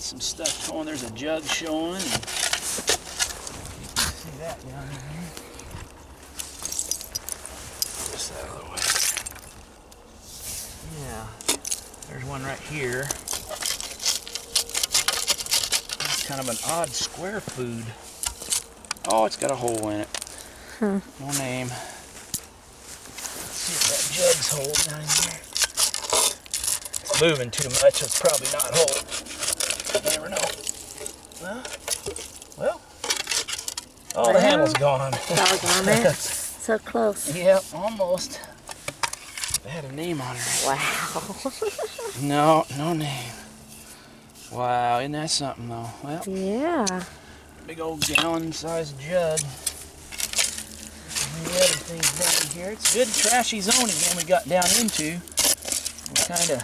some stuff going. There's a jug showing. See that down in here. Just out of the way. Yeah. There's one right here. kind of an odd square food. Oh, it's got a hole in it. No name. Let's see if that jug's holding down in here. It's moving too much, it's probably not holding. You never know. Well. Oh, the handle's gone. Doggone it. So close. Yep, almost. It had a name on it. Wow. No name. Wow, isn't that something though? Well, Yeah. big old gallon-sized jug. The other things down here. It's good trashy zone again we got down into. We're kind of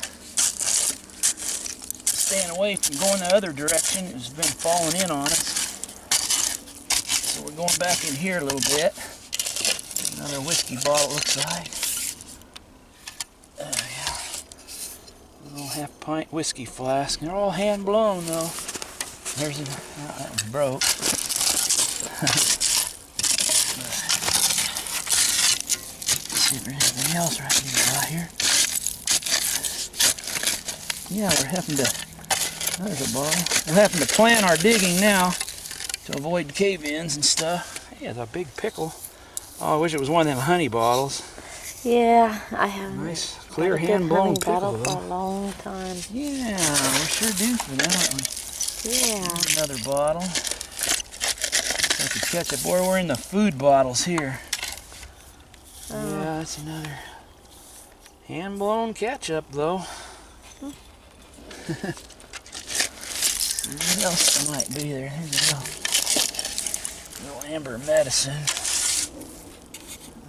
staying away from going the other direction. It's been falling in on us. So we're going back in here a little bit. Another whiskey bottle, it looks like. Yeah. A little half-pint whiskey flask. They're all hand-blown, though. There's a... Oh, that was broke. See if there's anything else right here. Yeah, we're having to... There's a bottle. We're having to plan our digging now to avoid cave-ins and stuff. Hey, it's a big pickle. Oh, I wish it was one of them honey bottles. Yeah, I have Nice, clear hand-blown pickle, bottle though. for a long time. Yeah, we sure do for that, aren't we? Yeah. Here's another bottle. Like a ketchup. Boy, we're in the food bottles here. Yeah, that's another hand-blown ketchup, though. What else there might be there? Here's a little amber medicine.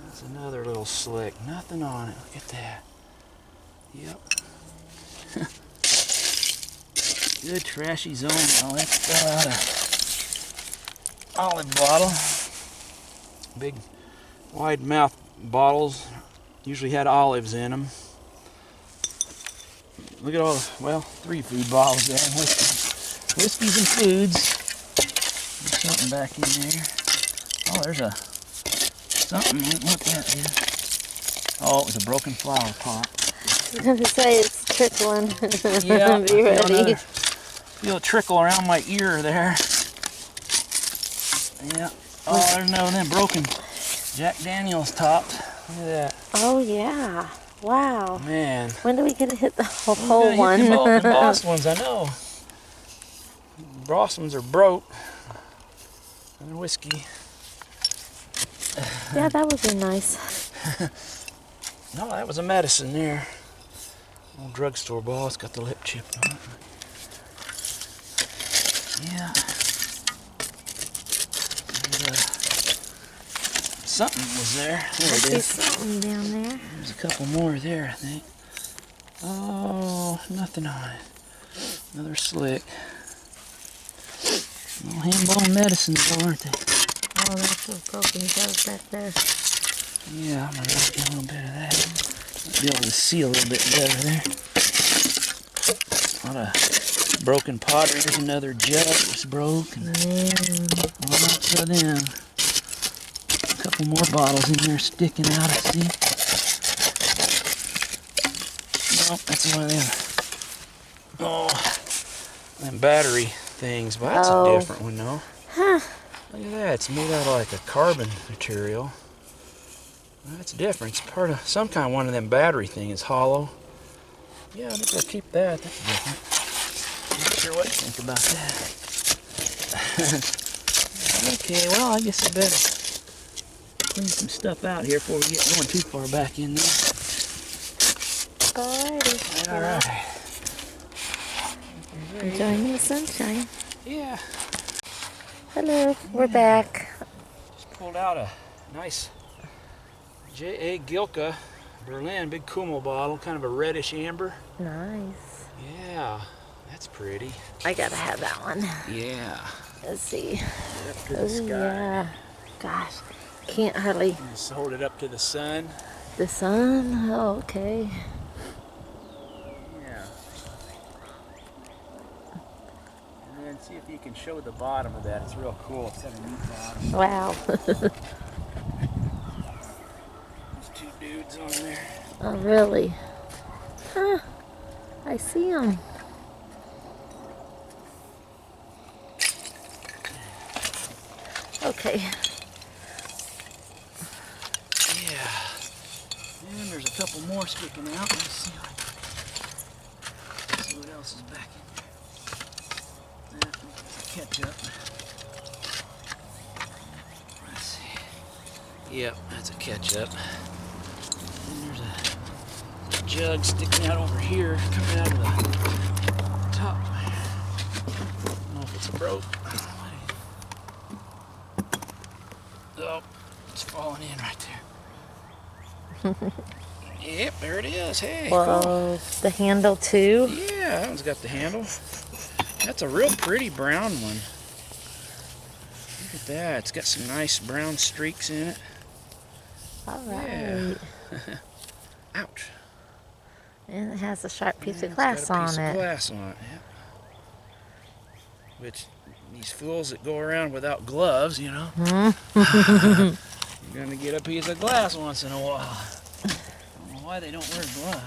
That's another little slick. Nothing on it. Look at that. Yep. Good trashy zone. Now let's throw out a olive bottle. Big wide mouth bottles usually had olives in them. Look at all, well, 3 food bottles there and whiskeys and foods. There's something back in there. Oh, there's something. What that is? Oh, it was a broken flower pot. I was going to say it's trickling. Yeah, Be ready. Feel a trickle around my ear there. Yeah. Oh, there's another one of them broken Jack Daniels tops. Look at that. Oh, yeah. Wow. Man. When do we get to hit the whole one? The boss ones, I know. The boss ones are broke. Another whiskey. Yeah, that would be nice. No, that was a medicine there. Old drugstore ball. It's got the lip chip on it. Yeah. Something was there. There it is. Something down there. There's a couple more there, I think. Oh, nothing on it. Another slick. Little hand-blown medicines, aren't they? Oh, that's a broken jug back there. Yeah, I'm gonna get a little bit of that. Might be able to see a little bit better there. A lot of broken pottery. There's another jug that's broke. And lots of them. A couple more bottles in there sticking out, I see. Nope, that's one of them. Oh, them battery things. But that's a different one, though. Huh. Look at that. It's made out of like a carbon material. That's different. It's part of some kind of one of them battery things. It's hollow. Yeah, I think I'll keep that. That's different. Not sure what to think about that. Okay, well, I guess I better clean some stuff out here before we get going too far back in there. Alrighty. All right. Enjoying the sunshine. Yeah. Hello, we're back. Just pulled out a nice J.A. Gilka Berlin Big Kummel bottle, kind of a reddish amber. Nice. Yeah, that's pretty. I gotta have that one. Yeah. Let's see. Up to the sky. Yeah. Gosh, can't hardly. Just hold it up to the sun. The sun? Oh, okay. Yeah. And then see if you can show the bottom of that. It's real cool. It's got a neat bottom. Wow. There's 2 dudes on there. Oh, really? Huh. I see them. Okay. Yeah. And there's a couple more sticking out. Let's see what else is back in there. That's a ketchup. Let's see. Yep, that's a ketchup. And there's a jug sticking out over here, coming out of the top. I don't know if it's broke. Oh, it's falling in right there. Yep, there it is. Hey. Well, Cool. the handle too. Yeah, that one's got the handle. That's a real pretty brown one. Look at that. It's got some nice brown streaks in it. All right. Yeah. Ouch. And it has a sharp piece of It's glass got a on piece it. of glass on it. Yep. Which these fools that go around without gloves, you know, you're gonna get a piece of glass once in a while. I don't know why they don't wear gloves.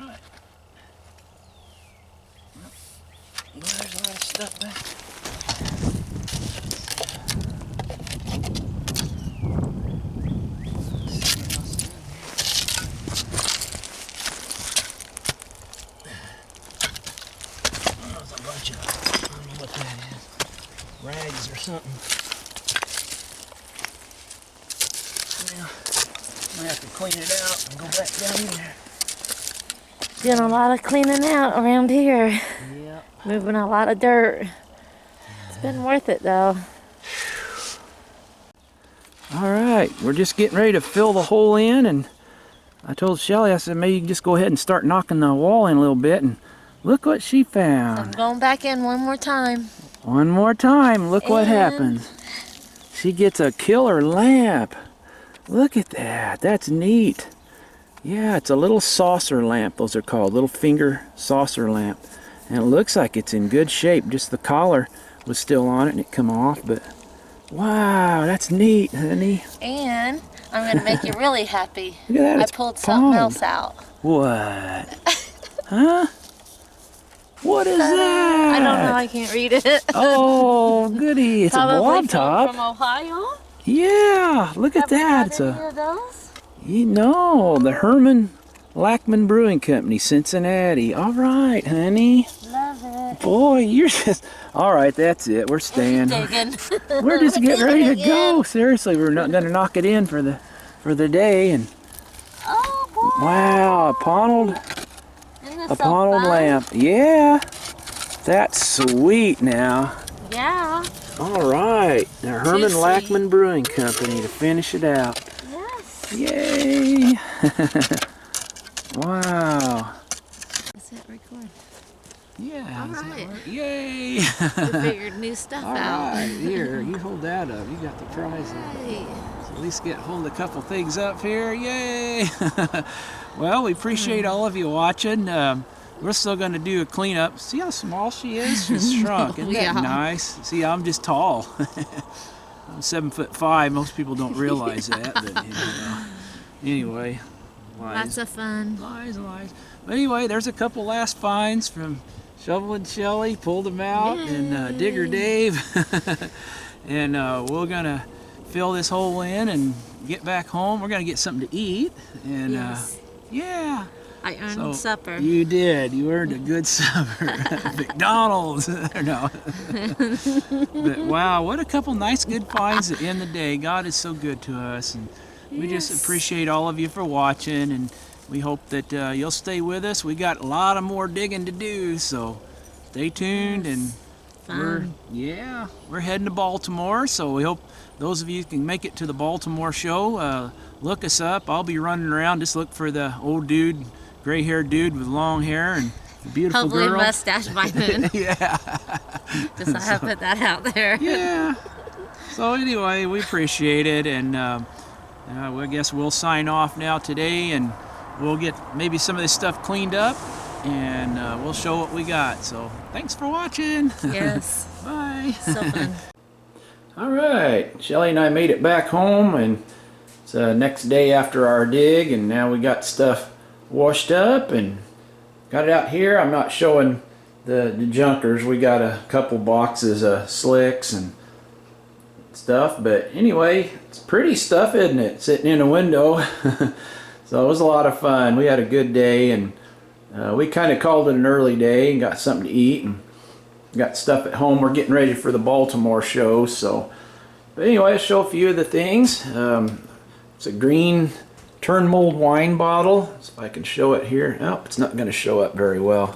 All right. Well, there's a lot of stuff back. Rags or something. Well, I have to clean it out and go back down in there. Doing a lot of cleaning out around here. Yep. Moving a lot of dirt. It's been worth it though. All right, we're just getting ready to fill the hole in, and I told Shelley, I said maybe you can just go ahead and start knocking the wall in a little bit, and look what she found. I'm going back in one more time. One more time, look what And- happens. She gets a killer lamp. Look at that, that's neat. Yeah, it's a little saucer lamp, those are called, little finger saucer lamp. And it looks like it's in good shape, just the collar was still on it and it come off, but wow, that's neat, honey. And I'm going to make you really happy. Look at that, I it's pulled something palmed. else out. What? Huh? What is that? I don't know, I can't read it. Oh, goody, it's a blob top. From Ohio. Yeah, look at that. It's Any a, of those? you know, the Herman Lackman Brewing Company, Cincinnati. All right, honey. Love it. Boy, you're just, all right, that's it. We're staying. Digging. We're just getting ready to go. Seriously, we're not going to knock it in for the day. And Oh boy. wow, a Pontils Isn't this a so Pontils fun? lamp. Yeah, that's sweet now. Yeah. All right, the Herman sweet. Lackman Brewing Company to finish it out. Yes. Yay! Wow. Is it record? Yeah. All does that right. work? Yay! We figured new stuff All out. right, here, you hold that up. You got the prize. Hey. So at least hold a couple things up here. Yay! Well, we appreciate all of you watching. We're still going to do a cleanup. See how small she is? She's shrunk. Isn't Yeah. that nice? See, I'm just tall. I'm 7'5". Most people don't realize that. But, you know. Anyway, Lots of fun. lies. But anyway, there's a couple last finds from Shovelin Shelley. Pulled them out, and Digger Dave. And we're going to fill this hole in and get back home. We're going to get something to eat. And Yes. yeah. I earned So, supper. You did. You earned a good supper. McDonald's. No. But wow, what a couple nice, good finds at the end of the day. God is so good to us, and we just Yes. appreciate all of you for watching, and we hope that you'll stay with us. We got a lot of more digging to do, so stay tuned. And Fun. we're heading to Baltimore, so we hope those of you can make it to the Baltimore show. Look us up. I'll be running around. Just look for the old dude, gray-haired dude with long hair and a beautiful Hopefully girl. mustache by then. Yeah. Just I have to put that out there. Yeah. So anyway, we appreciate it, and I guess we'll sign off now today, and we'll get maybe some of this stuff cleaned up, and we'll show what we got. So thanks for watching. Yes. Bye. So fun. All right, Shelley and I made it back home, and it's the next day after our dig, and now we got stuff washed up and got it out here. I'm not showing the junkers. We got a couple boxes of slicks and stuff, but anyway, it's pretty stuff, isn't it, sitting in a window. So it was a lot of fun. We had a good day, and we kind of called it an early day and got something to eat and got stuff at home. We're getting ready for the Baltimore show. So, but anyway, I'll show a few of the things. It's a green turn mold wine bottle. So if I can show it here. Oh, it's not going to show up very well.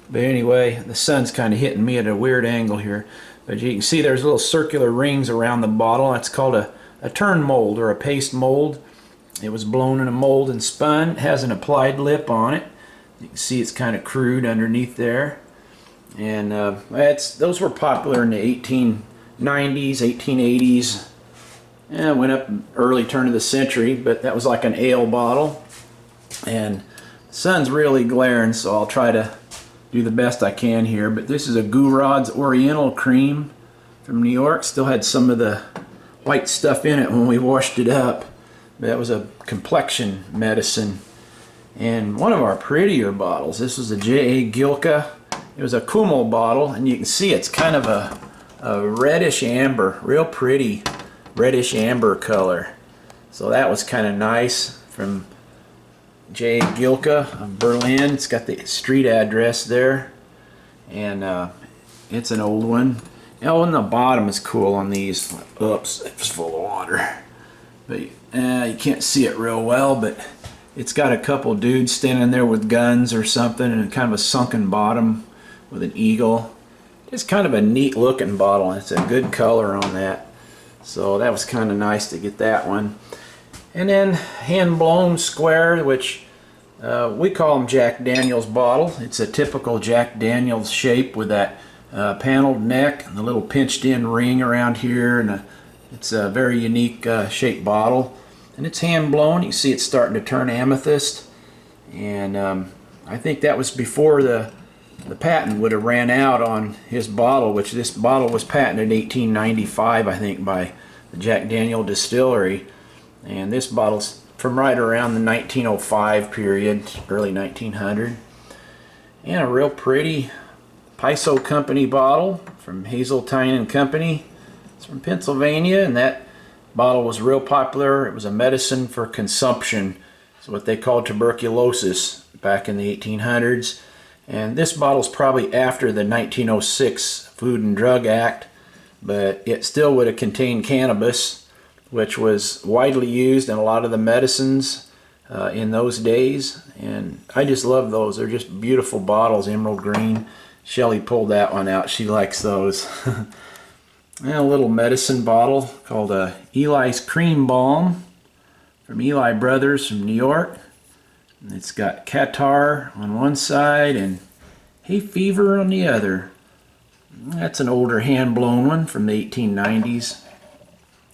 But anyway, the sun's kind of hitting me at a weird angle here. But you can see there's little circular rings around the bottle. That's called a turn mold or a paste mold. It was blown in a mold and spun. It has an applied lip on it. You can see it's kind of crude underneath there. And those were popular in the 1890s, 1880s. Yeah, it went up early turn of the century, but that was like an ale bottle. And the sun's really glaring, so I'll try to do the best I can here. But this is a Gourod's Oriental Cream from New York. Still had some of the white stuff in it when we washed it up. That was a complexion medicine. And one of our prettier bottles, this was a J.A. Gilka. It was a Kummel bottle, and you can see it's kind of a reddish amber, real pretty reddish amber color. So that was kind of nice, from J. Gilka of Berlin. It's got the street address there, and it's an old one. Oh, and the bottom is cool on these. Oops, it was full of water. But you can't see it real well, but it's got a couple dudes standing there with guns or something, and kind of a sunken bottom with an eagle. It's kind of a neat looking bottle. It's a good color on that. So that was kind of nice to get that one. And then hand blown square, which we call them Jack Daniels bottle. It's a typical Jack Daniels shape with that paneled neck and the little pinched in ring around here, and it's a very unique shaped bottle. And it's hand blown. You see it's starting to turn amethyst. And I think that was before the patent would have ran out on his bottle, which this bottle was patented in 1895, I think, by the Jack Daniel Distillery. And this bottle's from right around the 1905 period, early 1900. And a real pretty Piso Company bottle from Hazeltine and Company. It's from Pennsylvania, and that bottle was real popular. It was a medicine for consumption. It's what they called tuberculosis back in the 1800s. And this bottle's probably after the 1906 Food and Drug Act, but it still would have contained cannabis, which was widely used in a lot of the medicines in those days. And I just love those. They're just beautiful bottles, emerald green. Shelley pulled that one out. She likes those. And a little medicine bottle called Eli's Cream Balm from Eli Brothers from New York. And it's got catarrh on one side and hay fever on the other. That's an older hand-blown one from the 1890s.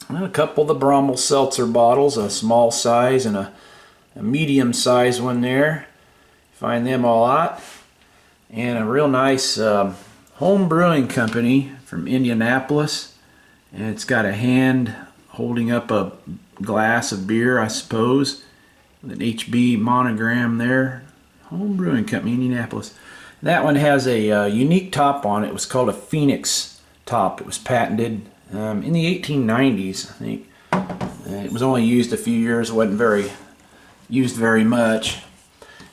And a couple of the Brommel Seltzer bottles, a small size and a medium-sized one there. Find them a lot. And a real nice home brewing company from Indianapolis. And it's got a hand holding up a glass of beer, I suppose, with an HB monogram there. Home brewing company, Indianapolis. That one has a unique top on it. It was called a Phoenix top. It was patented in the 1890s, I think. It was only used a few years. It wasn't used very much.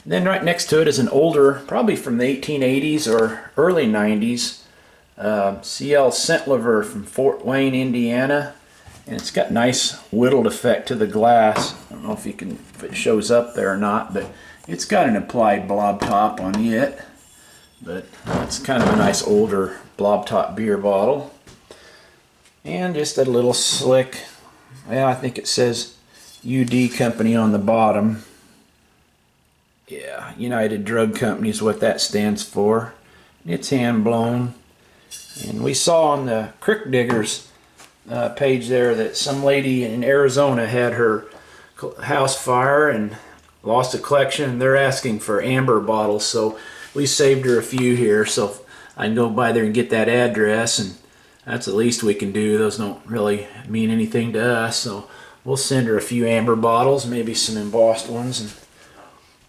And then right next to it is an older, probably from the 1880s or early 90s, CL Centliver from Fort Wayne, Indiana. And it's got nice whittled effect to the glass. I don't know if it shows up there or not, but it's got an applied blob top on it. But it's kind of a nice older blob top beer bottle. And just a little slick, well, I think it says UD Company on the bottom. Yeah, United Drug Company is what that stands for. It's hand blown. And we saw on the Crick Diggers page there that some lady in Arizona had her house fire and lost a collection, and they're asking for amber bottles. So we saved her a few here, so I can go by there and get that address, and that's the least we can do. Those don't really mean anything to us, so we'll send her a few amber bottles, maybe some embossed ones.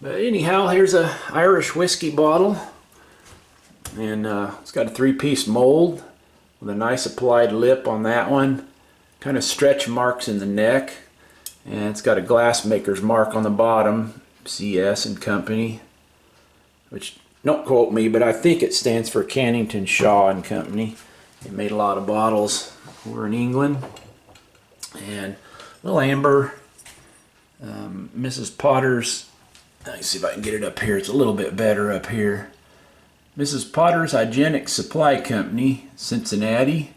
But anyhow, here's a Irish whiskey bottle. And it's got a 3-piece mold with a nice applied lip on that one. Kind of stretch marks in the neck. And it's got a glassmaker's mark on the bottom, CS and Company. Which, don't quote me, but I think it stands for Cannington Shaw and Company. They made a lot of bottles over in England. And little amber, Mrs. Potter's, let me see if I can get it up here, it's a little bit better up here. Mrs. Potter's Hygienic Supply Company, Cincinnati,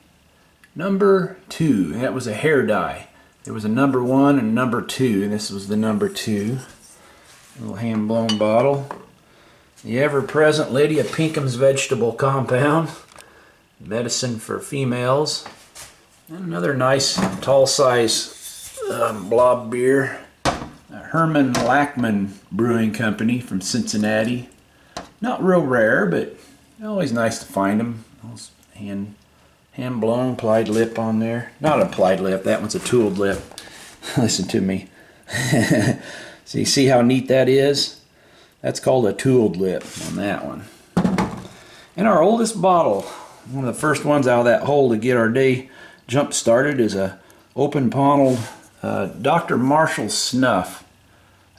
number 2. That was a hair dye. There was a number 1 and number 2, and this was the number 2. A little hand-blown bottle. The ever-present Lydia Pinkham's Vegetable Compound, medicine for females. And another nice tall size blob beer. Herman Lackman Brewing Company from Cincinnati. Not real rare, but always nice to find them. Hand blown, applied lip on there. Not an applied lip, that one's a tooled lip. Listen to me. So you see how neat that is? That's called a tooled lip on that one. And our oldest bottle, one of the first ones out of that hole to get our day jump started, is a open bottled Dr. Marshall Snuff.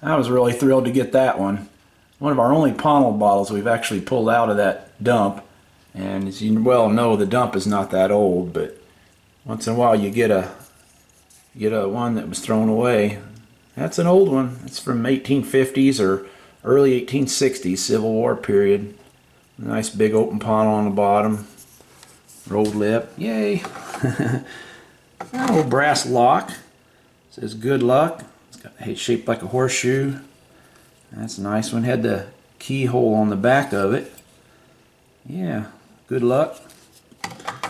I was really thrilled to get that one. One of our only Pontils bottles we've actually pulled out of that dump. And as you well know, the dump is not that old, but once in a while you get a one that was thrown away. That's an old one. It's from 1850s or early 1860s, Civil War period. Nice big open Pontil on the bottom. Rolled lip. Yay! A little brass lock. It says good luck. It's shaped like a horseshoe. That's a nice one. Had the keyhole on the back of it. Yeah, good luck.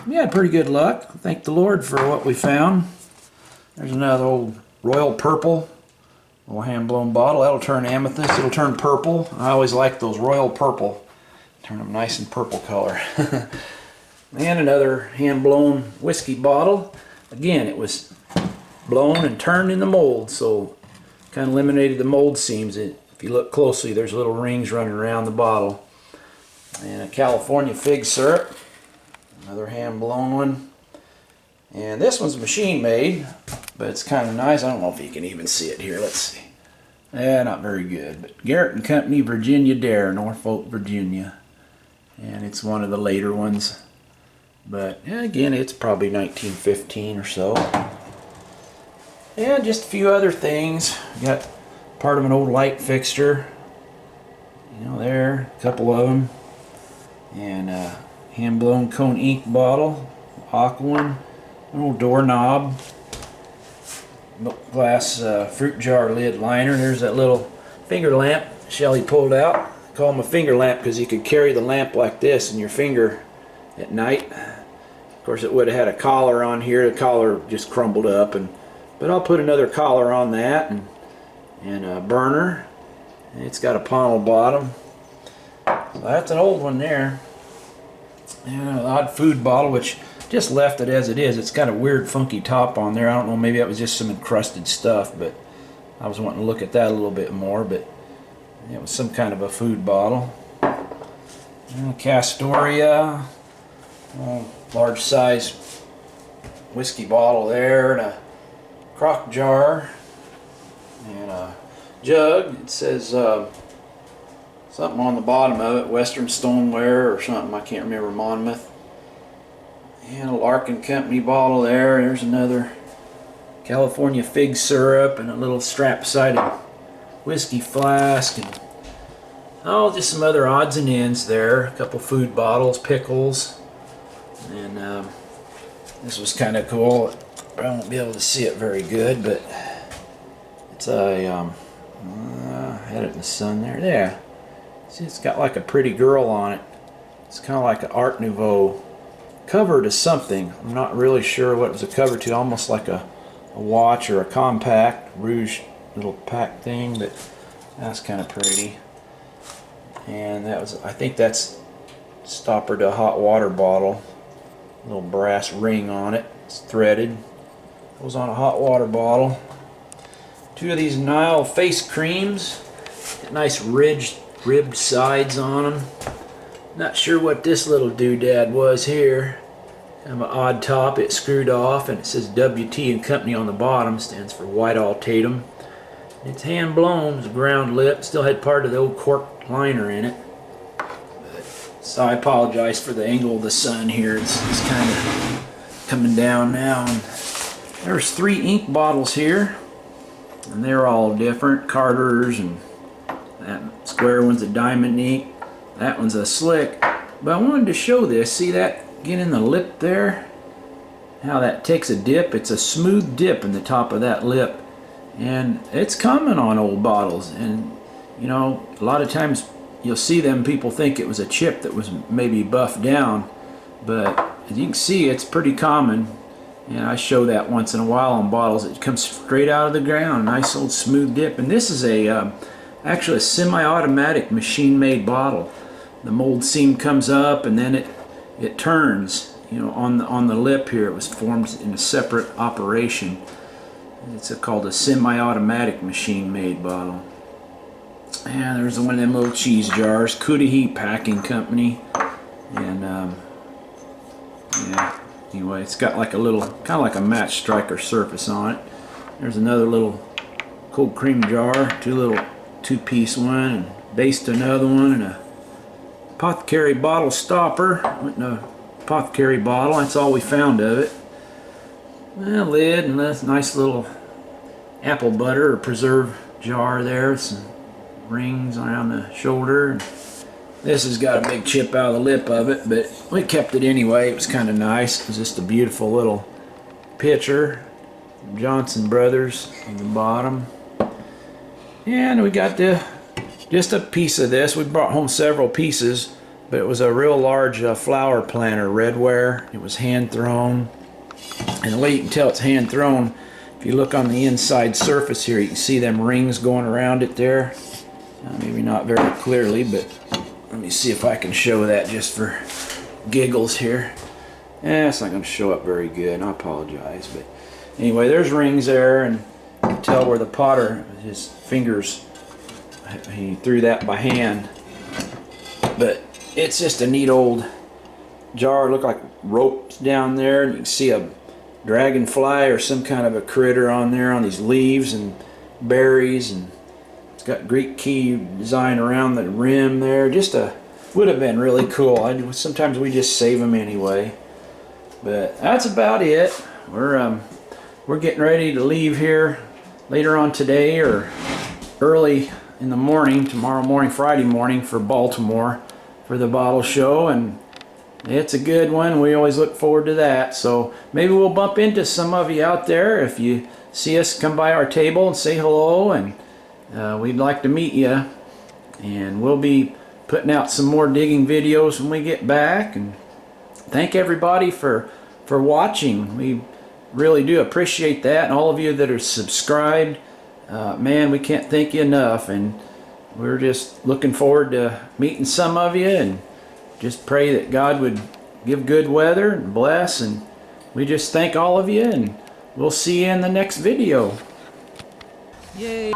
We had pretty good luck. Thank the Lord for what we found. There's another old royal purple. Little hand-blown bottle. That'll turn amethyst. It'll turn purple. I always like those royal purple. Turn them nice and purple color. And another hand-blown whiskey bottle. Again, it was blown and turned in the mold, so kind of eliminated the mold seams. If you look closely, there's little rings running around the bottle. And a California fig syrup. Another hand-blown one. And this one's machine made, but it's kind of nice. I don't know if you can even see it here. Let's see. Not very good. But Garrett and Company, Virginia Dare, Norfolk, Virginia. And it's one of the later ones. But again, it's probably 1915 or so. And just a few other things. Got part of an old light fixture. You know, there, a couple of them. And a hand-blown cone ink bottle, aqua one. An old doorknob. Glass fruit jar lid liner. There's that little finger lamp Shelley pulled out. I call them a finger lamp because you could carry the lamp like this in your finger at night. Of course, it would have had a collar on here. The collar just crumbled up, but I'll put another collar on that and a burner. And it's got a Pontil bottom. So that's an old one there. And an odd food bottle, which just left it as it is. It's got a weird funky top on there. I don't know, maybe that was just some encrusted stuff, but I was wanting to look at that a little bit more. But it was some kind of a food bottle. And a Castoria, large size whiskey bottle there, and a crock jar, and a jug. It says something on the bottom of it, Western Stoneware or something, I can't remember, Monmouth. And a Larkin Company bottle there. There's another California fig syrup and a little strap-sided whiskey flask, and just some other odds and ends there. A couple food bottles, pickles, and this was kind of cool. I won't be able to see it very good, but it's a had it in the sun there. Yeah, see, it's got like a pretty girl on it. It's kind of like an Art Nouveau cover to something. I'm not really sure what it was a cover to. Almost like a watch or a compact rouge little pack thing, but that's kind of pretty. And that was, I think that's stopper to a hot water bottle. Little brass ring on it. It's threaded. Goes on a hot water bottle. Two of these Nile face creams. Got nice ribbed sides on them. Not sure what this little doodad was here. Kind of an odd top. It screwed off and it says WT and Company on the bottom. Stands for Whitehall Tatum. It's hand blown. It's a ground lip. Still had part of the old cork liner in it. So I apologize for the angle of the sun here. It's kind of coming down now. And there's 3 ink bottles here. And they're all different. Carter's, and that square one's a diamond ink. That one's a slick. But I wanted to show this. See that? Get in the lip there, how that takes a dip. It's a smooth dip in the top of that lip, and it's common on old bottles. And you know, a lot of times you'll see them, people think it was a chip that was maybe buffed down, but as you can see, it's pretty common. And I show that once in a while on bottles. It comes straight out of the ground, nice old smooth dip. And this is a actually a semi-automatic machine-made bottle. The mold seam comes up and then it turns, you know, on the lip here. It was formed in a separate operation. It's called a semi-automatic machine-made bottle. And there's one of them little cheese jars, Cudahy Packing Company. And yeah, anyway, it's got like a little, kind of like a match striker surface on it. There's another little cold cream jar, two-piece one, and base to another one, and a apothecary bottle stopper. Went in a apothecary bottle. That's all we found of it. A lid and a nice little apple butter or preserve jar there. Some rings around the shoulder. This has got a big chip out of the lip of it, but we kept it anyway. It was kind of nice. It was just a beautiful little picture. Johnson Brothers on the bottom. And we got just a piece of this. We brought home several pieces, but it was a real large flower planter, redware. It was hand thrown, and the way you can tell it's hand thrown, if you look on the inside surface here, you can see them rings going around it there. Maybe not very clearly, but let me see if I can show that just for giggles here. It's not going to show up very good. I apologize, but anyway, there's rings there, and you can tell where the potter, his fingers, he threw that by hand. But it's just a neat old jar. It looked like ropes down there, and you can see a dragonfly or some kind of a critter on there on these leaves and berries, and it's got Greek key design around the rim there. Would have been really cool. Sometimes we just save them anyway. But that's about it. We're getting ready to leave here later on today or early in the morning, tomorrow morning, Friday morning, for Baltimore for the bottle show, and it's a good one. We always look forward to that. So maybe we'll bump into some of you out there. If you see us, come by our table and say hello, and we'd like to meet you. And we'll be putting out some more digging videos when we get back. And thank everybody for watching. We really do appreciate that, and all of you that are subscribed. Man, we can't thank you enough, and we're just looking forward to meeting some of you, and just pray that God would give good weather and bless, and we just thank all of you, and we'll see you in the next video. Yay!